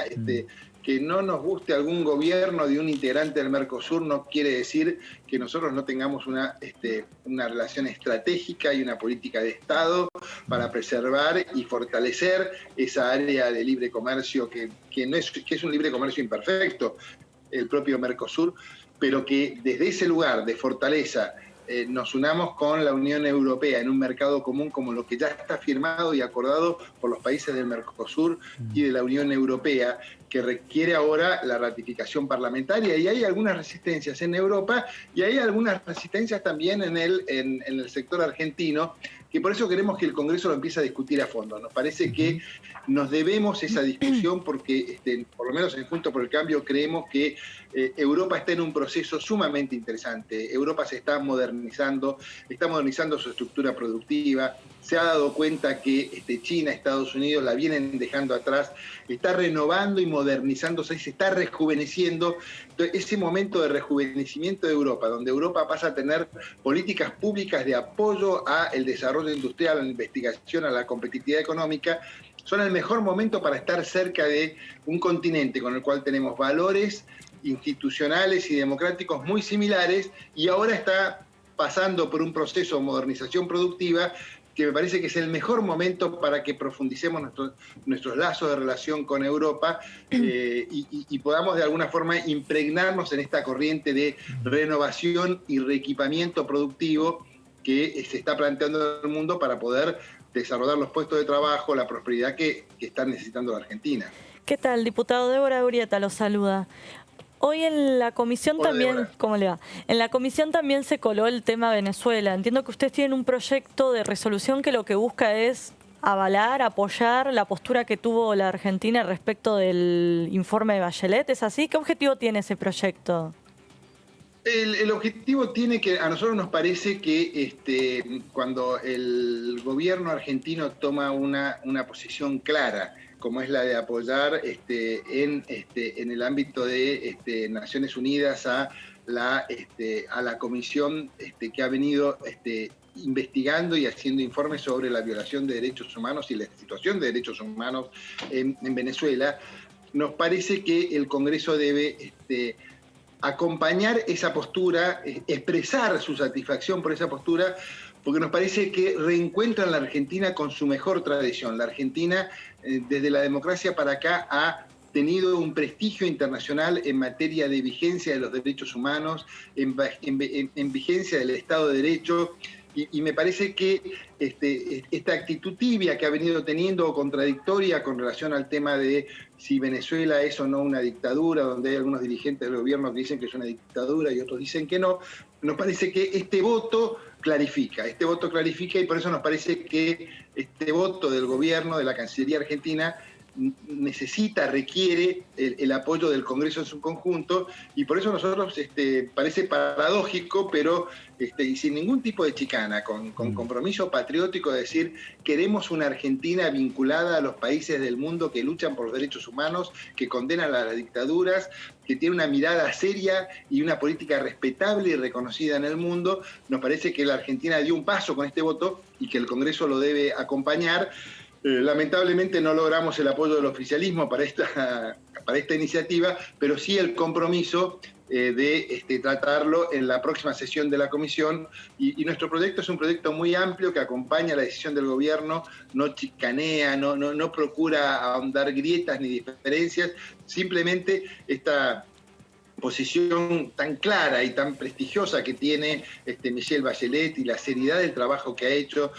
Que no nos guste algún gobierno de un integrante del Mercosur no quiere decir que nosotros no tengamos una relación estratégica y una política de Estado para preservar y fortalecer esa área de libre comercio que es un libre comercio imperfecto, el propio Mercosur, pero que desde ese lugar de fortaleza nos unamos con la Unión Europea en un mercado común como lo que ya está firmado y acordado por los países del Mercosur y de la Unión Europea, que requiere ahora la ratificación parlamentaria, y hay algunas resistencias en Europa y hay algunas resistencias también en el sector argentino, que por eso queremos que el Congreso lo empiece a discutir a fondo. Nos parece que nos debemos esa discusión porque, por lo menos en Juntos por el Cambio, creemos que Europa está en un proceso sumamente interesante. Europa se está modernizando su estructura productiva, se ha dado cuenta que China, Estados Unidos la vienen dejando atrás, está renovando y modernizándose y se está rejuveneciendo. Entonces, ese momento de rejuvenecimiento de Europa, donde Europa pasa a tener políticas públicas de apoyo al desarrollo industrial, a la investigación, a la competitividad económica, son el mejor momento para estar cerca de un continente con el cual tenemos valores institucionales y democráticos muy similares, y ahora está pasando por un proceso de modernización productiva que me parece que es el mejor momento para que profundicemos nuestros lazos de relación con Europa y podamos de alguna forma impregnarnos en esta corriente de renovación y reequipamiento productivo que se está planteando en el mundo para poder desarrollar los puestos de trabajo, la prosperidad que está necesitando la Argentina. ¿Qué tal? Diputado Débora Urrieta lo saluda. Hoy en la comisión también, Débora. ¿cómo le va? En la comisión también se coló el tema Venezuela. Entiendo que ustedes tienen un proyecto de resolución que lo que busca es avalar, apoyar la postura que tuvo la Argentina respecto del informe de Bachelet. ¿Es así? ¿Qué objetivo tiene ese proyecto? El objetivo tiene que, a nosotros nos parece que cuando el gobierno argentino toma una posición clara, como es la de apoyar en el ámbito de Naciones Unidas a la comisión que ha venido investigando y haciendo informes sobre la violación de derechos humanos y la situación de derechos humanos en Venezuela, nos parece que el Congreso debe acompañar esa postura, expresar su satisfacción por esa postura, porque nos parece que reencuentran la Argentina con su mejor tradición. La Argentina, desde la democracia para acá, ha tenido un prestigio internacional en materia de vigencia de los derechos humanos, en vigencia del Estado de Derecho, y me parece que esta actitud tibia que ha venido teniendo, o contradictoria con relación al tema de si Venezuela es o no una dictadura, donde hay algunos dirigentes del gobierno que dicen que es una dictadura y otros dicen que no, nos parece que este voto clarifica, y por eso nos parece que este voto del gobierno, de la Cancillería Argentina, necesita, requiere el apoyo del Congreso en su conjunto, y por eso nosotros, parece paradójico, pero y sin ningún tipo de chicana, con compromiso patriótico de decir, queremos una Argentina vinculada a los países del mundo que luchan por los derechos humanos, que condenan a las dictaduras, que tiene una mirada seria y una política respetable y reconocida en el mundo. Nos parece que la Argentina dio un paso con este voto y que el Congreso lo debe acompañar. Lamentablemente no logramos el apoyo del oficialismo para esta iniciativa, pero sí el compromiso de tratarlo en la próxima sesión de la comisión, y nuestro proyecto es un proyecto muy amplio que acompaña la decisión del gobierno, no chicanea, no procura ahondar grietas ni diferencias, simplemente esta posición tan clara y tan prestigiosa que tiene Michelle Bachelet y la seriedad del trabajo que ha hecho,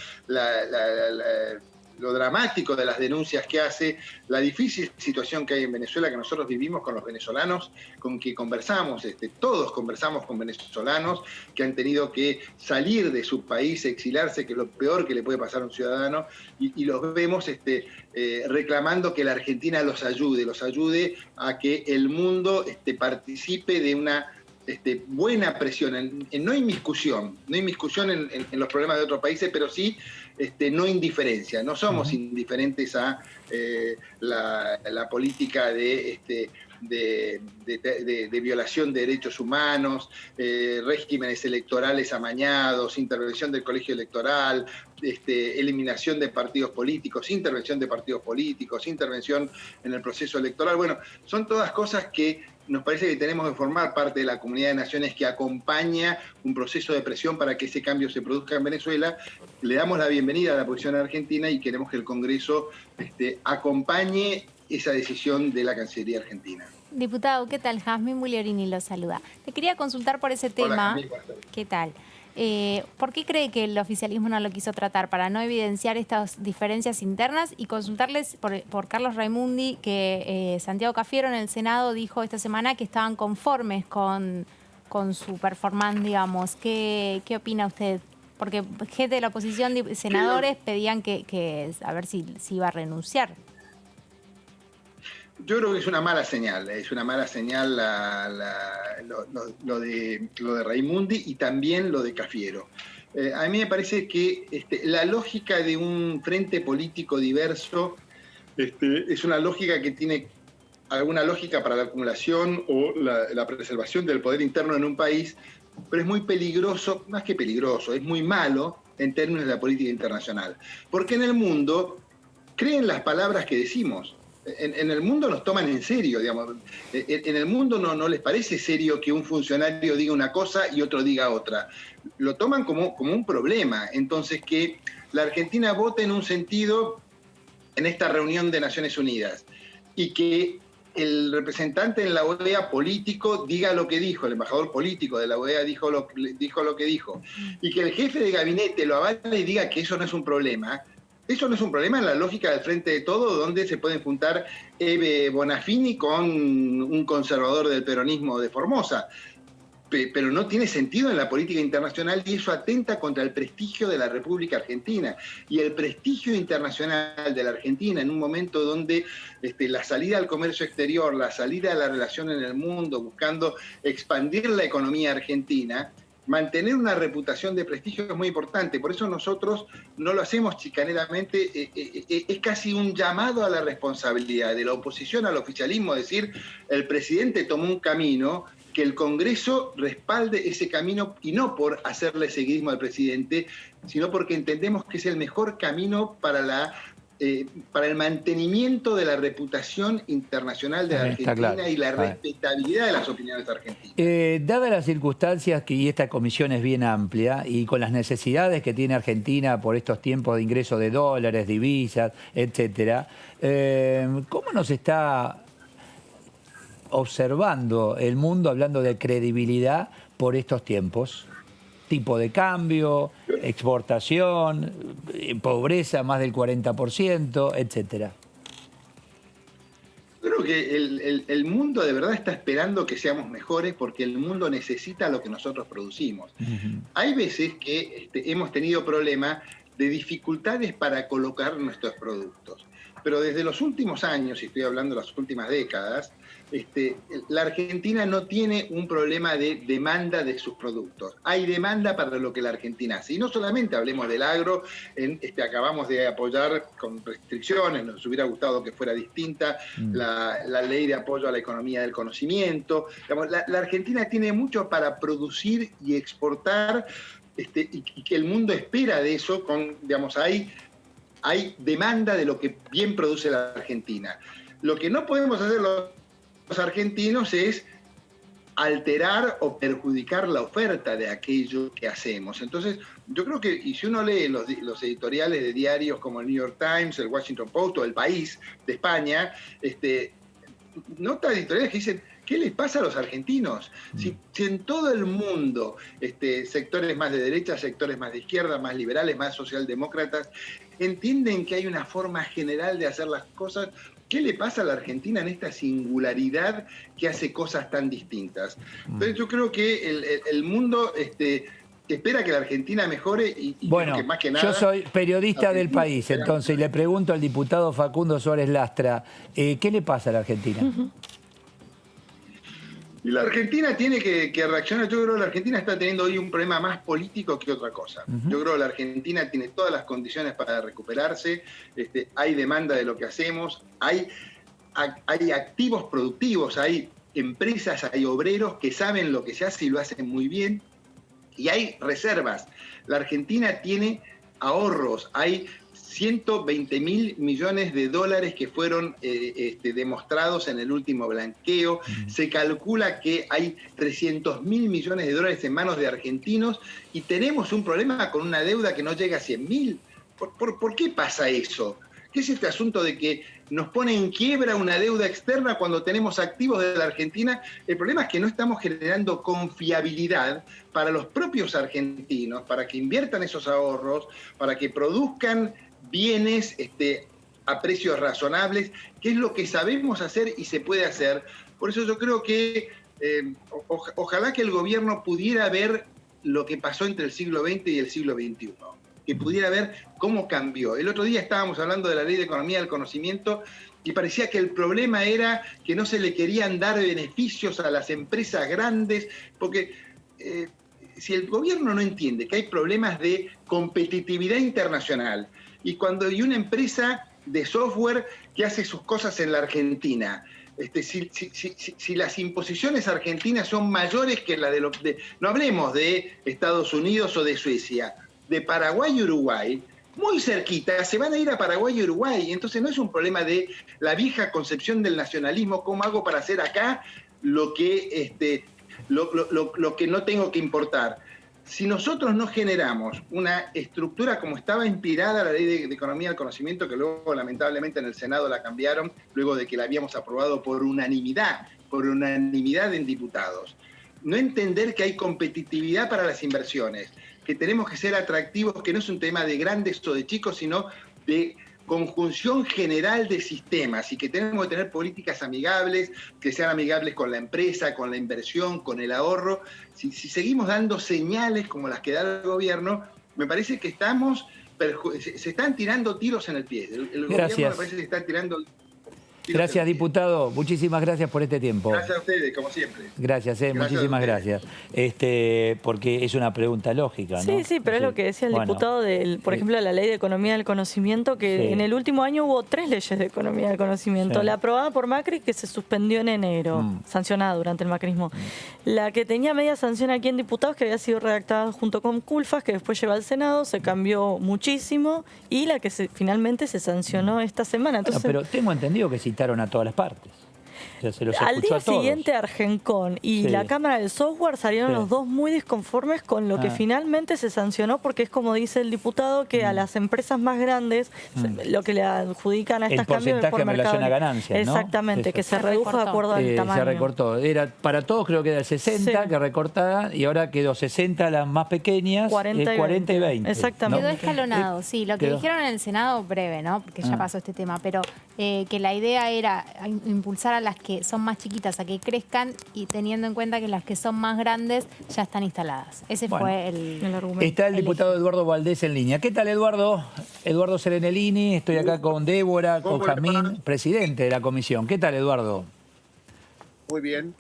lo dramático de las denuncias que hace, la difícil situación que hay en Venezuela, que nosotros vivimos con los venezolanos, con quien conversamos, todos conversamos con venezolanos que han tenido que salir de su país, exiliarse, que es lo peor que le puede pasar a un ciudadano, y los vemos reclamando que la Argentina los ayude a que el mundo participe de una buena presión, no inmiscusión en los problemas de otros países, pero sí no indiferencia. No somos indiferentes a la política de violación de derechos humanos, regímenes electorales amañados, intervención del colegio electoral, eliminación de partidos políticos, intervención en el proceso electoral. Bueno, son todas cosas que nos parece que tenemos que formar parte de la comunidad de naciones que acompaña un proceso de presión para que ese cambio se produzca en Venezuela. Le damos la bienvenida a la posición argentina y queremos que el Congreso acompañe esa decisión de la Cancillería argentina. Diputado, ¿qué tal? Jazmín Bugliorini lo saluda. Le quería consultar por ese tema. Hola, ¿Qué tal? ¿Por qué cree que el oficialismo no lo quiso tratar? Para no evidenciar estas diferencias internas, y consultarles por Carlos Raimundi, que Santiago Cafiero en el Senado dijo esta semana que estaban conformes con su performance, digamos. ¿Qué opina usted? Porque gente de la oposición, senadores, pedían que a ver si iba a renunciar. Yo creo que es una mala señal, lo de Raimundi y también lo de Cafiero. A mí me parece que la lógica de un frente político diverso es una lógica que tiene alguna lógica para la acumulación o la preservación del poder interno en un país, pero es muy peligroso, más que peligroso, es muy malo en términos de la política internacional. Porque en el mundo creen las palabras que decimos. En el mundo nos toman en serio, digamos. En el mundo no les parece serio que un funcionario diga una cosa y otro diga otra. Lo toman como un problema. Entonces, que la Argentina vote en un sentido en esta reunión de Naciones Unidas y que el representante en la OEA político diga lo que dijo, el embajador político de la OEA dijo lo que dijo, y que el jefe de gabinete lo avale y diga que eso no es un problema. Eso no es un problema en la lógica del Frente de Todo, donde se pueden juntar Eve Bonafini con un conservador del peronismo de Formosa. Pero no tiene sentido en la política internacional, y eso atenta contra el prestigio de la República Argentina. Y el prestigio internacional de la Argentina en un momento donde la salida al comercio exterior, la salida a la relación en el mundo, buscando expandir la economía argentina, mantener una reputación de prestigio es muy importante. Por eso nosotros no lo hacemos chicaneramente, es casi un llamado a la responsabilidad de la oposición al oficialismo, decir, el presidente tomó un camino, que el Congreso respalde ese camino, y no por hacerle seguidismo al presidente, sino porque entendemos que es el mejor camino para el mantenimiento de la reputación internacional de la Argentina, claro, y la respetabilidad de las opiniones argentinas. Dadas las circunstancias y esta comisión es bien amplia, y con las necesidades que tiene Argentina por estos tiempos de ingreso de dólares, divisas, etcétera, ¿cómo nos está observando el mundo hablando de credibilidad por estos tiempos? Tipo de cambio, exportación, pobreza más del 40%, etcétera. Creo que el mundo de verdad está esperando que seamos mejores, porque el mundo necesita lo que nosotros producimos. Hay veces que hemos tenido problemas de dificultades para colocar nuestros productos. pero desde los últimos años, y estoy hablando de las últimas décadas, la Argentina no tiene un problema de demanda de sus productos. Hay demanda para lo que la Argentina hace. Y no solamente hablemos del agro, acabamos de apoyar con restricciones, nos hubiera gustado que fuera distinta la ley de apoyo a la economía del conocimiento. Digamos, la Argentina tiene mucho para producir y exportar, y que el mundo espera de eso, digamos, hay demanda de lo que bien produce la Argentina. Lo que no podemos hacer los argentinos es alterar o perjudicar la oferta de aquello que hacemos. Entonces, yo creo que, y si uno lee los editoriales de diarios como el New York Times, el Washington Post o El País de España, nota editoriales que dicen, ¿qué les pasa a los argentinos? Si en todo el mundo, sectores más de derecha, sectores más de izquierda, más liberales, más socialdemócratas, entienden que hay una forma general de hacer las cosas, ¿qué le pasa a la Argentina en esta singularidad que hace cosas tan distintas? Entonces yo creo que el mundo espera que la Argentina mejore y bueno, creo que más que nada... Yo soy periodista del País, entonces, y le pregunto al diputado Facundo Suárez Lastra, ¿qué le pasa a la Argentina? Y la Argentina tiene que reaccionar. Yo creo que la Argentina está teniendo hoy un problema más político que otra cosa. Yo creo que la Argentina tiene todas las condiciones para recuperarse, hay demanda de lo que hacemos, hay activos productivos, hay empresas, hay obreros que saben lo que se hace y lo hacen muy bien, y hay reservas. La Argentina tiene ahorros, hay 120.000 millones de dólares que fueron demostrados en el último blanqueo. Se calcula que hay 300.000 millones de dólares en manos de argentinos y tenemos un problema con una deuda que no llega a 100.000. ¿Por qué pasa eso? ¿Qué es este asunto de que nos pone en quiebra una deuda externa cuando tenemos activos de la Argentina? El problema es que no estamos generando confiabilidad para los propios argentinos, para que inviertan esos ahorros, para que produzcan bienes a precios razonables, que es lo que sabemos hacer y se puede hacer. Por eso yo creo que ojalá que el gobierno pudiera ver lo que pasó entre el siglo XX y el siglo XXI, que pudiera ver cómo cambió. El otro día estábamos hablando de la Ley de Economía del Conocimiento y parecía que el problema era que no se le querían dar beneficios a las empresas grandes, porque si el gobierno no entiende que hay problemas de competitividad internacional, y cuando hay una empresa de software que hace sus cosas en la Argentina, si las imposiciones argentinas son mayores que la no hablemos de Estados Unidos o de Suecia, de Paraguay y Uruguay, muy cerquita, se van a ir a Paraguay y Uruguay. Entonces no es un problema de la vieja concepción del nacionalismo, ¿cómo hago para hacer acá lo que no tengo que importar? Si nosotros no generamos una estructura como estaba inspirada la Ley de Economía del Conocimiento, que luego lamentablemente en el Senado la cambiaron, luego de que la habíamos aprobado por unanimidad en diputados, no entender que hay competitividad para las inversiones, que tenemos que ser atractivos, que no es un tema de grandes o de chicos, sino de conjunción general de sistemas, y que tenemos que tener políticas amigables, que sean amigables con la empresa, con la inversión, con el ahorro. Si seguimos dando señales como las que da el gobierno, me parece que se están tirando tiros en el pie. El gobierno me parece que está tirando... Gracias, diputado. Muchísimas gracias por este tiempo. Gracias a ustedes, como siempre. Gracias, muchísimas gracias. Porque es una pregunta lógica, ¿no? Sí, pero es lo que decía el diputado, por ejemplo, la Ley de Economía del Conocimiento, que en el último año hubo 3 leyes de Economía del Conocimiento. La aprobada por Macri, que se suspendió en enero, sancionada durante el macrismo. La que tenía media sanción aquí en diputados, que había sido redactada junto con Culfas, que después lleva al Senado, se cambió muchísimo, y la que finalmente se sancionó esta semana. Entonces, pero tengo entendido que citaron a todas las partes. O sea, se los al escuchó día a todos. siguiente Argencon y la Cámara del Software salieron los dos muy disconformes con lo que finalmente se sancionó, porque es como dice el diputado, que a las empresas más grandes lo que le adjudican a estas cambios es por mercado. En ganancias, ¿no? Exactamente, que se redujo de acuerdo al tamaño. Se recortó. Era para todos, creo que era el 60 que recortada, y ahora quedó 60 las más pequeñas, 40 y 20. Exactamente. Quedó escalonado, sí. Lo que dijeron en el Senado, breve, ¿no? Porque ya pasó este tema, pero que la idea era impulsar a las que son más chiquitas a que crezcan y teniendo en cuenta que las que son más grandes ya están instaladas. Ese fue el argumento. Está el diputado Eduardo Valdés en línea. ¿Qué tal, Eduardo? Eduardo Serenellini, estoy acá con Débora, con Jazmín, presidente de la comisión. ¿Qué tal, Eduardo? Muy bien,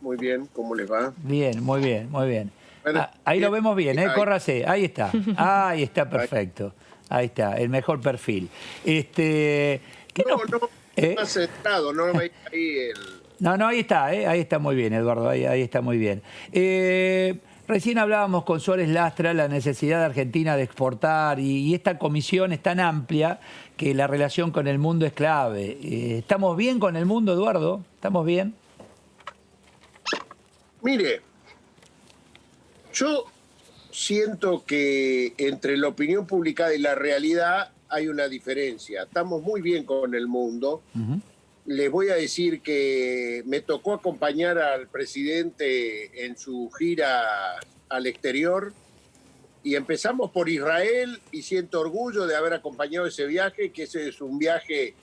¿cómo les va? Bien, muy bien, muy bien. Bueno, ahí lo vemos bien, córrase, ahí está, perfecto. Ahí está, el mejor perfil. Más centrado, no veis ahí el... No, ahí está muy bien, Eduardo, ahí está muy bien. Recién hablábamos con Suárez Lastra la necesidad de Argentina de exportar y esta comisión es tan amplia que la relación con el mundo es clave. ¿Estamos bien con el mundo, Eduardo? ¿Estamos bien? Mire, yo siento que entre la opinión publicada y la realidad hay una diferencia. Estamos muy bien con el mundo. Les voy a decir que me tocó acompañar al presidente en su gira al exterior y empezamos por Israel y siento orgullo de haber acompañado ese viaje, que ese es un viaje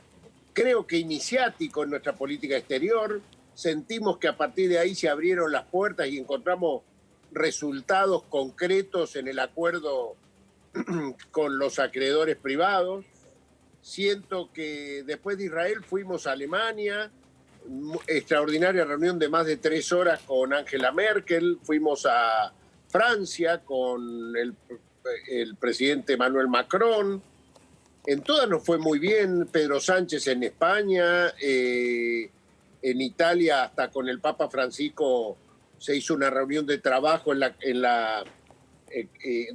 creo que iniciático en nuestra política exterior. Sentimos que a partir de ahí se abrieron las puertas y encontramos resultados concretos en el acuerdo con los acreedores privados. Siento que después de Israel fuimos a Alemania, extraordinaria reunión de más de 3 horas con Angela Merkel, fuimos a Francia con el presidente Emmanuel Macron, en todas nos fue muy bien, Pedro Sánchez en España, en Italia hasta con el Papa Francisco se hizo una reunión de trabajo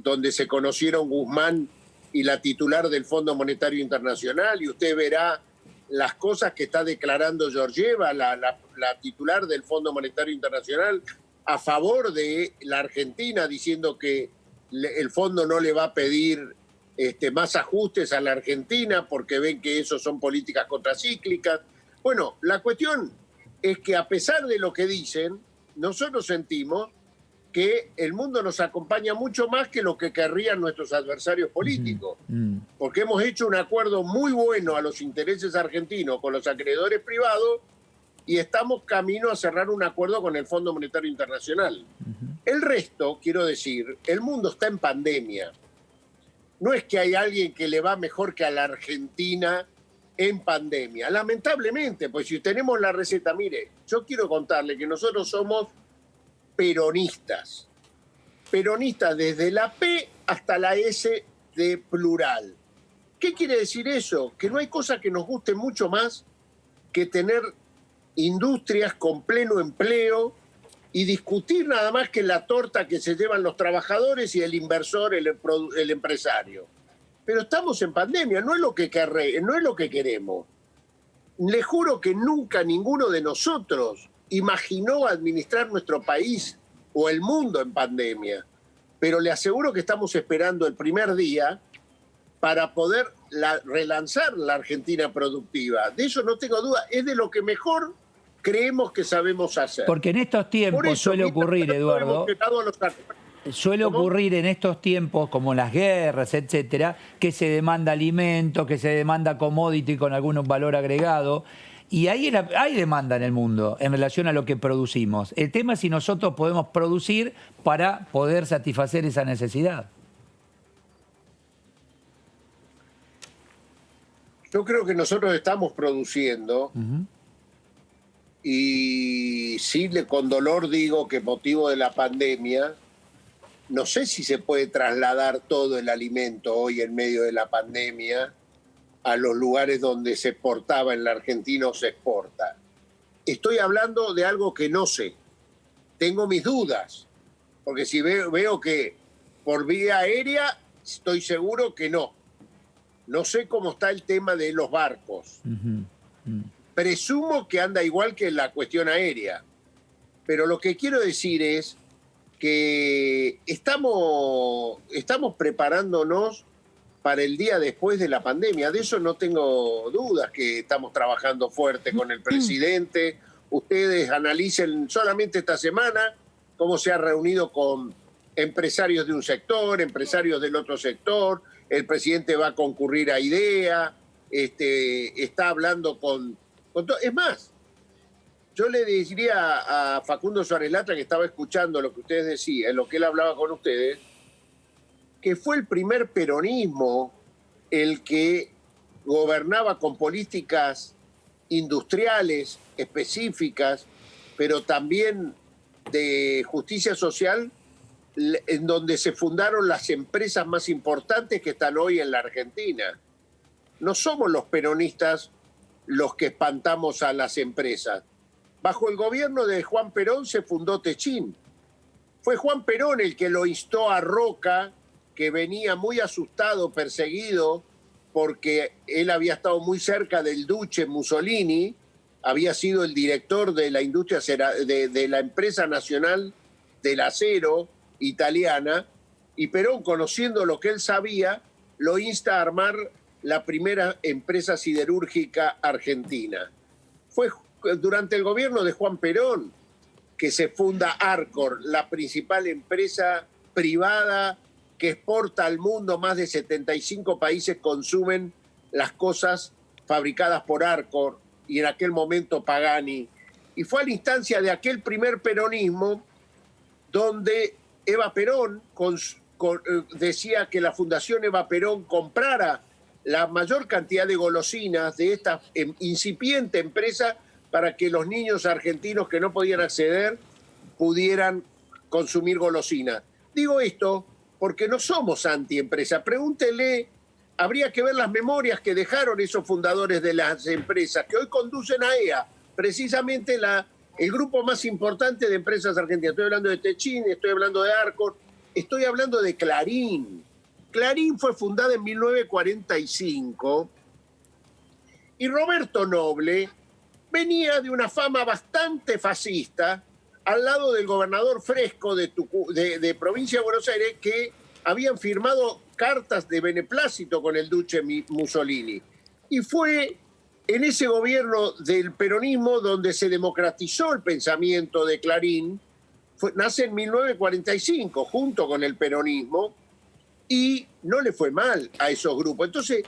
donde se conocieron Guzmán y la titular del Fondo Monetario Internacional, y usted verá las cosas que está declarando Georgieva, la titular del Fondo Monetario Internacional, a favor de la Argentina, diciendo que el fondo no le va a pedir más ajustes a la Argentina porque ven que eso son políticas contracíclicas. Bueno, la cuestión es que a pesar de lo que dicen, nosotros sentimos que el mundo nos acompaña mucho más que lo que querrían nuestros adversarios políticos, porque hemos hecho un acuerdo muy bueno a los intereses argentinos con los acreedores privados y estamos camino a cerrar un acuerdo con el Fondo Monetario Internacional. El resto, quiero decir, el mundo está en pandemia. No es que hay alguien que le va mejor que a la Argentina en pandemia. Lamentablemente, pues si tenemos la receta, mire, yo quiero contarle que nosotros somos peronistas. Peronistas desde la P hasta la S de plural. ¿Qué quiere decir eso? Que no hay cosa que nos guste mucho más que tener industrias con pleno empleo y discutir nada más que la torta que se llevan los trabajadores y el inversor, el empresario. Pero estamos en pandemia, no es lo que queremos. Le juro que nunca ninguno de nosotros imaginó administrar nuestro país o el mundo en pandemia. Pero le aseguro que estamos esperando el primer día para poder relanzar la Argentina productiva. De eso no tengo duda, es de lo que mejor creemos que sabemos hacer. Porque en estos tiempos suele ocurrir, Eduardo, suele ocurrir en estos tiempos, como las guerras, etcétera, que se demanda alimento, que se demanda commodity con algún valor agregado, y hay demanda en el mundo en relación a lo que producimos. El tema es si nosotros podemos producir para poder satisfacer esa necesidad. Yo creo que nosotros estamos produciendo, y sí, con dolor digo que motivo de la pandemia, no sé si se puede trasladar todo el alimento hoy en medio de la pandemia a los lugares donde se exportaba en la Argentina o se exporta. Estoy hablando de algo que no sé. Tengo mis dudas, porque si veo que por vía aérea, estoy seguro que no. No sé cómo está el tema de los barcos. Presumo que anda igual que la cuestión aérea. Pero lo que quiero decir es que estamos preparándonos para el día después de la pandemia. De eso no tengo dudas, que estamos trabajando fuerte con el presidente. Ustedes analicen solamente esta semana cómo se ha reunido con empresarios de un sector, empresarios del otro sector. El presidente va a concurrir a IDEA, está hablando con todo. Es más, yo le diría a Facundo Suárez Latra, que estaba escuchando lo que ustedes decían, lo que él hablaba con ustedes, que fue el primer peronismo el que gobernaba con políticas industriales específicas, pero también de justicia social, en donde se fundaron las empresas más importantes que están hoy en la Argentina. No somos los peronistas los que espantamos a las empresas. Bajo el gobierno de Juan Perón se fundó Techín. Fue Juan Perón el que lo instó a Roca, que venía muy asustado, perseguido, porque él había estado muy cerca del duce Mussolini, había sido el director de la industria de la empresa nacional del acero italiana, y Perón, conociendo lo que él sabía, lo insta a armar la primera empresa siderúrgica argentina. Fue durante el gobierno de Juan Perón que se funda Arcor, la principal empresa privada que exporta al mundo. Más de 75 países consumen las cosas fabricadas por Arcor, y en aquel momento Pagani. Y fue a la instancia de aquel primer peronismo donde Eva Perón decía que la Fundación Eva Perón comprara la mayor cantidad de golosinas de esta incipiente empresa para que los niños argentinos que no podían acceder pudieran consumir golosinas. Digo esto porque no somos antiempresa. Pregúntele, habría que ver las memorias que dejaron esos fundadores de las empresas que hoy conducen a EA, precisamente el grupo más importante de empresas argentinas. Estoy hablando de Techín, estoy hablando de Arcor, estoy hablando de Clarín. Clarín fue fundada en 1945 y Roberto Noble venía de una fama bastante fascista al lado del gobernador Fresco de Provincia de Buenos Aires, que habían firmado cartas de beneplácito con el duce Mussolini. Y fue en ese gobierno del peronismo donde se democratizó el pensamiento de Clarín. Nace en 1945 junto con el peronismo y no le fue mal a esos grupos. Entonces,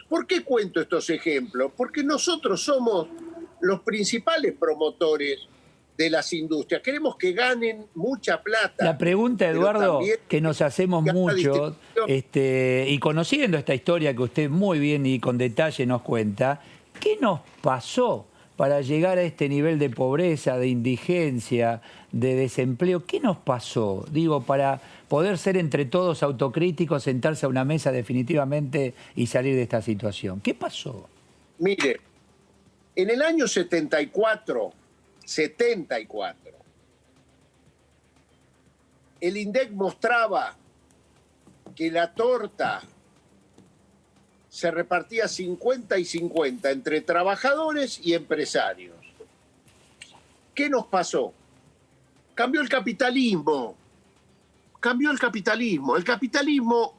¿por qué cuento estos ejemplos? Porque nosotros somos los principales promotores de las industrias. Queremos que ganen mucha plata. La pregunta, Eduardo, que nos hacemos mucho, y conociendo esta historia que usted muy bien y con detalle nos cuenta, ¿qué nos pasó para llegar a este nivel de pobreza, de indigencia, de desempleo? ¿Qué nos pasó? Digo, para poder ser entre todos autocríticos, sentarse a una mesa definitivamente y salir de esta situación. ¿Qué pasó? Mire, en el año 74, el INDEC mostraba que la torta se repartía 50 y 50 entre trabajadores y empresarios. ¿Qué nos pasó? Cambió el capitalismo. Cambió el capitalismo. El capitalismo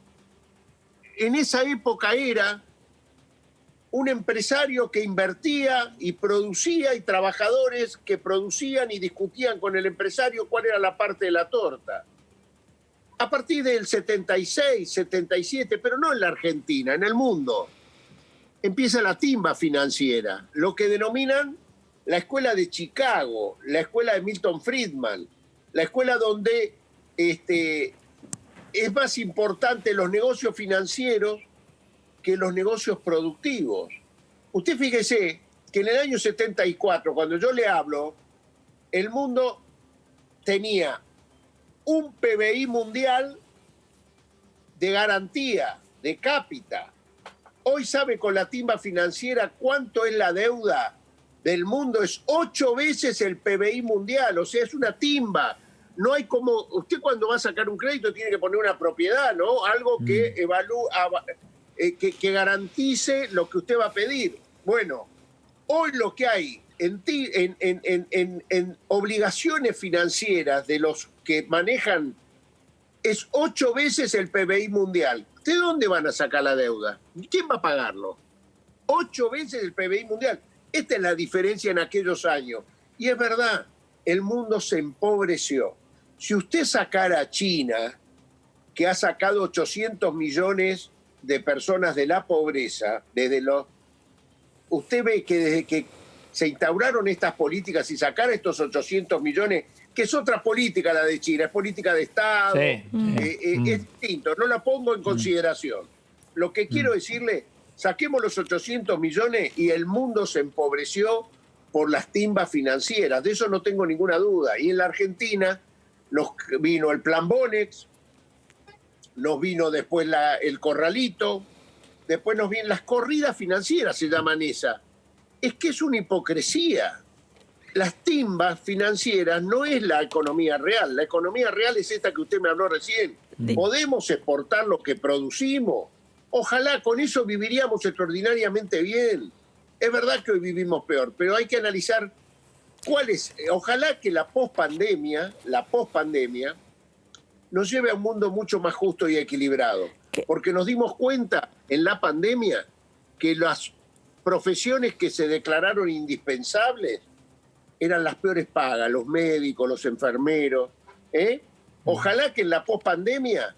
en esa época era un empresario que invertía y producía, y trabajadores que producían y discutían con el empresario cuál era la parte de la torta. A partir del 76, 77, pero no en la Argentina, en el mundo, empieza la timba financiera, lo que denominan la escuela de Chicago, la escuela de Milton Friedman, la escuela donde es más importante los negocios financieros que los negocios productivos. Usted fíjese que en el año 74, cuando yo le hablo, el mundo tenía un PBI mundial de garantía, de cápita. Hoy sabe con la timba financiera cuánto es la deuda del mundo. Es 8 veces el PBI mundial, o sea, es una timba. No hay como... Usted cuando va a sacar un crédito tiene que poner una propiedad, ¿no? Algo que que garantice lo que usted va a pedir. Bueno, hoy lo que hay en obligaciones financieras de los que manejan es 8 veces el PBI mundial. ¿De dónde van a sacar la deuda? ¿Quién va a pagarlo? 8 veces el PBI mundial. Esta es la diferencia en aquellos años. Y es verdad, el mundo se empobreció. Si usted sacara a China, que ha sacado 800 millones de personas de la pobreza, usted ve que desde que se instauraron estas políticas y sacar estos 800 millones, que es otra política la de China, es política de Estado, Sí. es distinto, no la pongo en consideración. Lo que quiero decirle, saquemos los 800 millones y el mundo se empobreció por las timbas financieras, de eso no tengo ninguna duda. Y en la Argentina nos vino el Plan Bonex, nos vino después el Corralito, después nos vienen las corridas financieras, se llaman esas. Es que es una hipocresía. Las timbas financieras no es la economía real. La economía real es esta que usted me habló recién. Podemos exportar lo que producimos. Ojalá con eso viviríamos extraordinariamente bien. Es verdad que hoy vivimos peor, pero hay que analizar cuál es. Ojalá que la pospandemia nos lleve a un mundo mucho más justo y equilibrado. Porque nos dimos cuenta en la pandemia que las profesiones que se declararon indispensables eran las peores pagas, los médicos, los enfermeros. Ojalá que en la pospandemia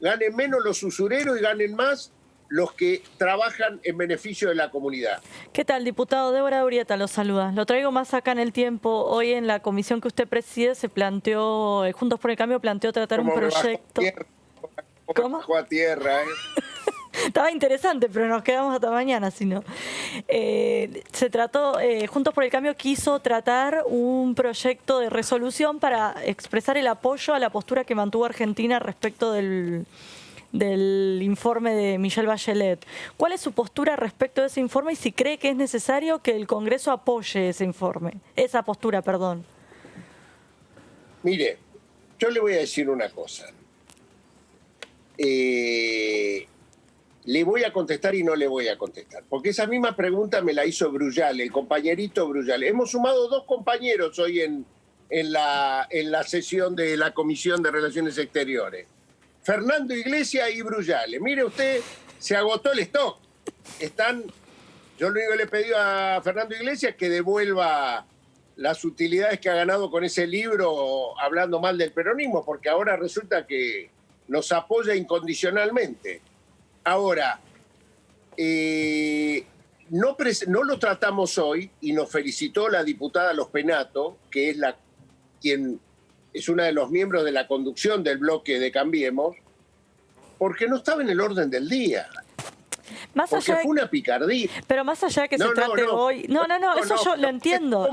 ganen menos los usureros y ganen más los que trabajan en beneficio de la comunidad. ¿Qué tal, diputado? Débora Urieta lo saluda. Lo traigo más acá en el tiempo. Hoy en la comisión que usted preside se planteó, Juntos por el Cambio planteó tratar un proyecto... ¿Cómo? Bajó a tierra, Estaba interesante, pero nos quedamos hasta mañana, si no. Se trató, Juntos por el Cambio quiso tratar un proyecto de resolución para expresar el apoyo a la postura que mantuvo Argentina respecto del informe de Michelle Bachelet. ¿Cuál es su postura respecto de ese informe y si cree que es necesario que el Congreso apoye esa postura, perdón? Mire, yo le voy a decir una cosa. Le voy a contestar y no le voy a contestar, porque esa misma pregunta me la hizo Brujal, el compañerito Brujal. Hemos sumado 2 compañeros hoy en la sesión de la Comisión de Relaciones Exteriores. Fernando Iglesias y Brujal. Mire usted, se agotó el stock. Yo lo único que le he pedido a Fernando Iglesias es que devuelva las utilidades que ha ganado con ese libro hablando mal del peronismo, porque ahora resulta que nos apoya incondicionalmente. Ahora, no lo tratamos hoy y nos felicitó la diputada Los Penato, que es quien es una de los miembros de la conducción del bloque de Cambiemos, porque no estaba en el orden del día. Porque fue una picardía. Pero más allá de que se trate hoy... No, eso yo lo entiendo.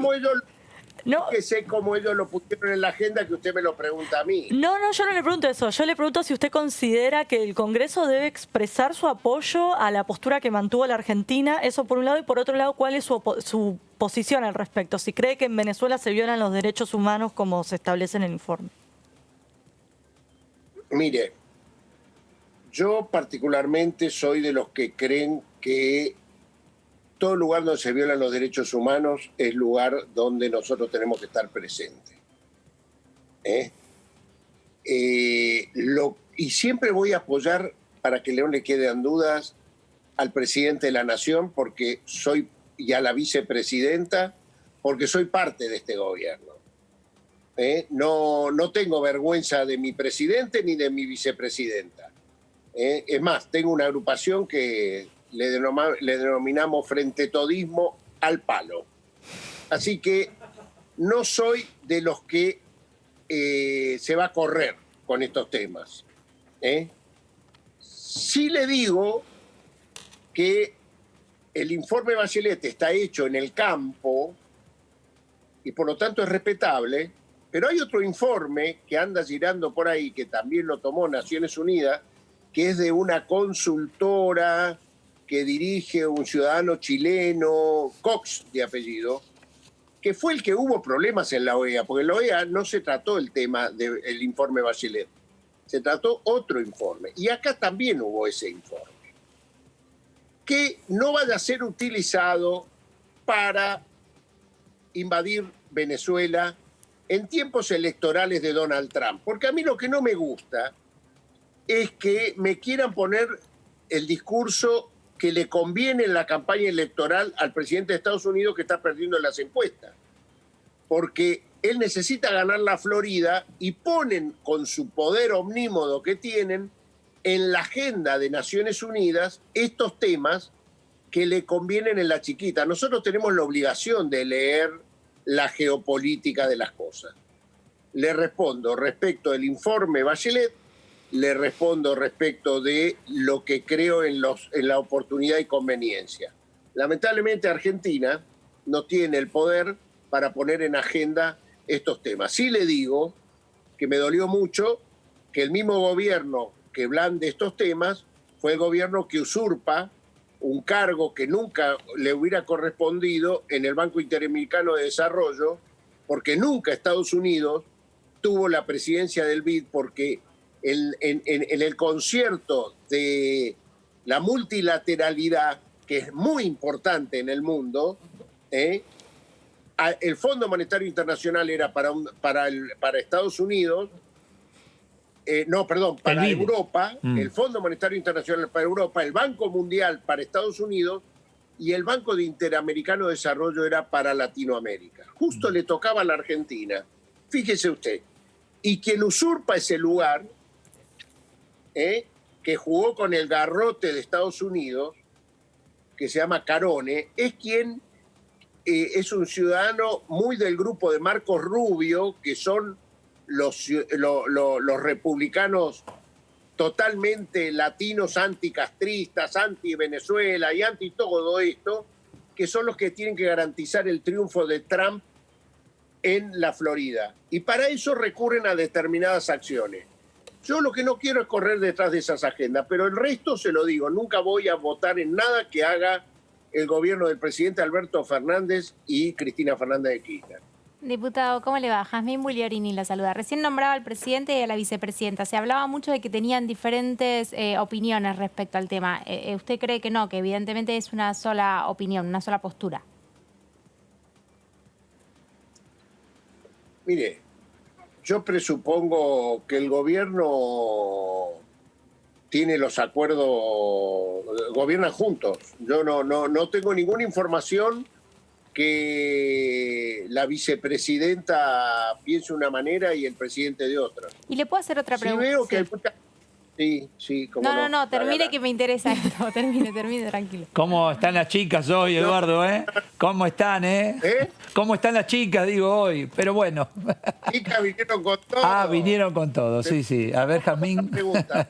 Que sé cómo ellos lo pusieron en la agenda, que usted me lo pregunta a mí. No, yo no le pregunto eso. Yo le pregunto si usted considera que el Congreso debe expresar su apoyo a la postura que mantuvo la Argentina, eso por un lado, y por otro lado, ¿cuál es su posición al respecto? Si cree que en Venezuela se violan los derechos humanos como se establece en el informe. Mire, yo particularmente soy de los que creen que todo lugar donde se violan los derechos humanos es lugar donde nosotros tenemos que estar presentes. Y siempre voy a apoyar, para que no le queden dudas, al presidente de la Nación, porque y a la vicepresidenta, porque soy parte de este gobierno. No tengo vergüenza de mi presidente ni de mi vicepresidenta. Es más, tengo una agrupación que le denominamos Frente Todismo al Palo. Así que no soy de los que se va a correr con estos temas. Sí le digo que el informe Bachelet está hecho en el campo y por lo tanto es respetable, pero hay otro informe que anda girando por ahí, que también lo tomó Naciones Unidas, que es de una consultora que dirige un ciudadano chileno, Cox de apellido, que fue el que hubo problemas en la OEA, porque en la OEA no se trató el tema del informe Bachelet, se trató otro informe, y acá también hubo ese informe, que no vaya a ser utilizado para invadir Venezuela en tiempos electorales de Donald Trump, porque a mí lo que no me gusta es que me quieran poner el discurso que le conviene en la campaña electoral al presidente de Estados Unidos, que está perdiendo las encuestas. Porque él necesita ganar la Florida y ponen, con su poder omnímodo que tienen, en la agenda de Naciones Unidas estos temas que le convienen en la chiquita. Nosotros tenemos la obligación de leer la geopolítica de las cosas. Le respondo respecto del informe Bachelet, le respondo respecto de lo que creo en la oportunidad y conveniencia. Lamentablemente Argentina no tiene el poder para poner en agenda estos temas. Sí le digo que me dolió mucho que el mismo gobierno que blande estos temas fue el gobierno que usurpa un cargo que nunca le hubiera correspondido en el Banco Interamericano de Desarrollo, porque nunca Estados Unidos tuvo la presidencia del BID, porque en el concierto de la multilateralidad, que es muy importante en el mundo, el Fondo Monetario Internacional era para Estados Unidos, para Europa, el Fondo Monetario Internacional para Europa, el Banco Mundial para Estados Unidos y el Banco Interamericano de Desarrollo era para Latinoamérica. Justo le tocaba a la Argentina. Fíjese usted. Y quien usurpa ese lugar, que jugó con el garrote de Estados Unidos, que se llama Carone, es quien es un ciudadano muy del grupo de Marcos Rubio, que son los republicanos totalmente latinos, anticastristas, anti-Venezuela y anti todo esto, que son los que tienen que garantizar el triunfo de Trump en la Florida. Y para eso recurren a determinadas acciones. Yo lo que no quiero es correr detrás de esas agendas, pero el resto se lo digo, nunca voy a votar en nada que haga el gobierno del presidente Alberto Fernández y Cristina Fernández de Kirchner. Diputado, ¿cómo le va? Jazmín Bugliorini la saluda. Recién nombraba al presidente y a la vicepresidenta. Se hablaba mucho de que tenían diferentes opiniones respecto al tema. ¿Usted cree que no, que evidentemente es una sola opinión, una sola postura? Mire, yo presupongo que el gobierno tiene los acuerdos, gobiernan juntos. Yo no tengo ninguna información que la vicepresidenta piense una manera y el presidente de otra. ¿Y le puedo hacer otra pregunta? Sí, veo que hay mucha... Sí, como No, termine que me interesa esto. Termine, tranquilo. ¿Cómo están las chicas hoy, Eduardo? ¿Cómo están, ¿Cómo están las chicas, digo, hoy? Pero bueno. Chicas vinieron con todo. Vinieron con todo, sí. A ver, Jazmín. Pregunta.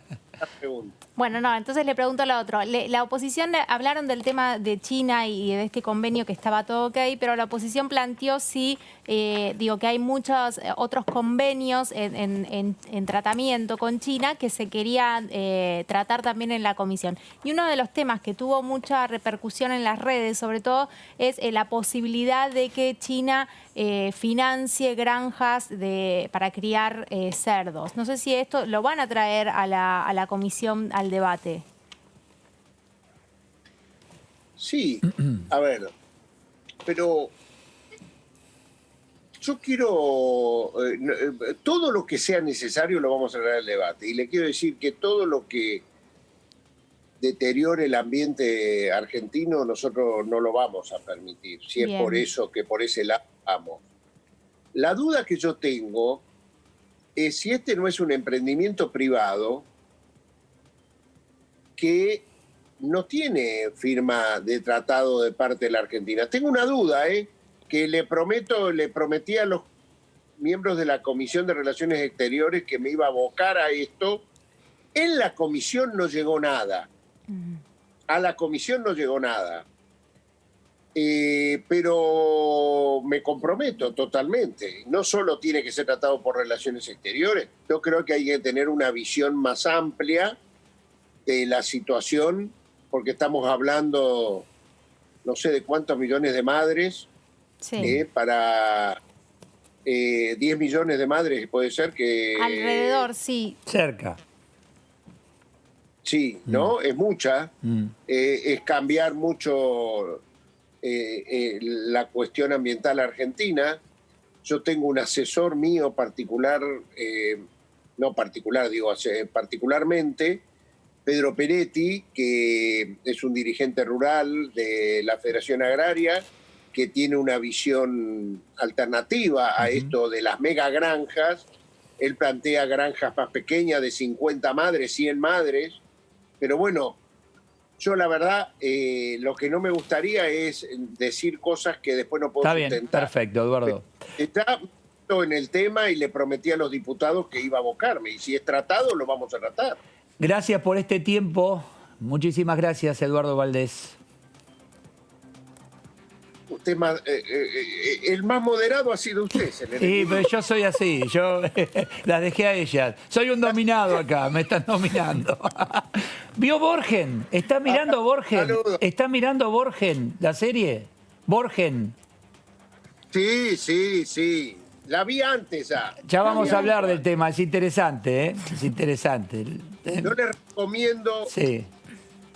Bueno, entonces le pregunto a la otra. La oposición, hablaron del tema de China y de este convenio que estaba todo ok, pero la oposición planteó que hay muchos otros convenios en tratamiento con China que se querían tratar también en la comisión. Y uno de los temas que tuvo mucha repercusión en las redes, sobre todo, es la posibilidad de que China financie granjas para criar cerdos. No sé si esto lo van a traer a la comisión al debate. Sí, a ver, pero yo quiero, todo lo que sea necesario lo vamos a traer al debate. Y le quiero decir que todo lo que deteriore el ambiente argentino nosotros no lo vamos a permitir, si es por eso que por ese lado vamos. La duda que yo tengo es si este no es un emprendimiento privado que no tiene firma de tratado de parte de la Argentina. Tengo una duda, que le prometí a los miembros de la Comisión de Relaciones Exteriores que me iba a abocar a esto. En la comisión no llegó nada. A la comisión no llegó nada. Pero me comprometo totalmente. No solo tiene que ser tratado por Relaciones Exteriores, yo creo que hay que tener una visión más amplia de la situación, porque estamos hablando, no sé de cuántos millones de madres, para 10 millones de madres, puede ser que... Alrededor, sí. Cerca. Sí, ¿no? Es mucha. Es cambiar mucho la cuestión ambiental argentina. Yo tengo un asesor mío particular, particularmente, Pedro Peretti, que es un dirigente rural de la Federación Agraria, que tiene una visión alternativa a esto de las megagranjas. Él plantea granjas más pequeñas de 50 madres, 100 madres. Pero bueno, Yo la verdad, lo que no me gustaría es decir cosas que después no puedo Está bien, sustentar. perfecto, Eduardo. Está en el tema y le prometí a los diputados que iba a abocarme. Y si es tratado, lo vamos a tratar. Gracias por este tiempo. Muchísimas gracias, Eduardo Valdés. Usted el más moderado ha sido usted. Sí, pero yo soy así, yo las dejé a ellas. Soy un dominado acá, me están dominando. ¿Vio Borgen? ¿Está mirando Borgen? Saludos. ¿Está mirando Borgen, la serie? Borgen. Sí. La vi antes ya. Ya vamos a hablar del tema, es interesante, ¿eh? Es interesante. Yo le recomiendo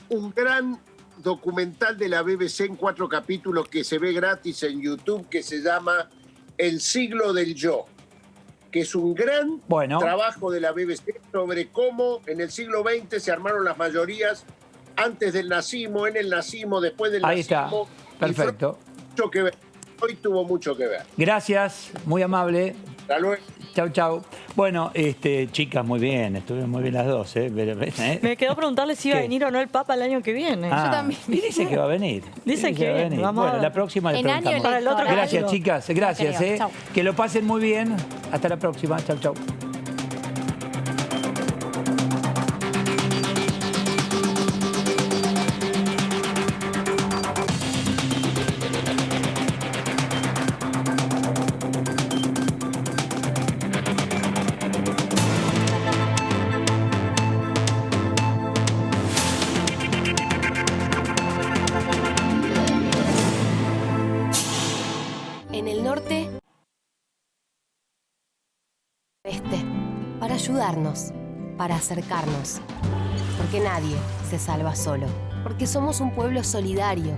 un gran documental de la BBC en 4 capítulos que se ve gratis en YouTube, que se llama El siglo del yo, que es un gran trabajo de la BBC sobre cómo en el siglo XX se armaron las mayorías antes del nazismo, en el nazismo, después del Ahí nazismo. está, perfecto. Mucho que ver. Hoy tuvo mucho que ver. Gracias, muy amable. Hasta luego. Chau, chau. Bueno, chicas, muy bien, estuvieron muy bien las dos, ¿eh? Me quedó preguntarle si iba a venir o no el Papa el año que viene. Yo también. Y dice que va a venir. Dice que va a venir. vamos Bueno, la próxima le preguntamos. para el otro Gracias, capítulo. chicas, gracias. No creo. Chau. Que lo pasen muy bien. Hasta la próxima. Chau, chau. En el norte, para ayudarnos, para acercarnos, porque nadie se salva solo, porque somos un pueblo solidario,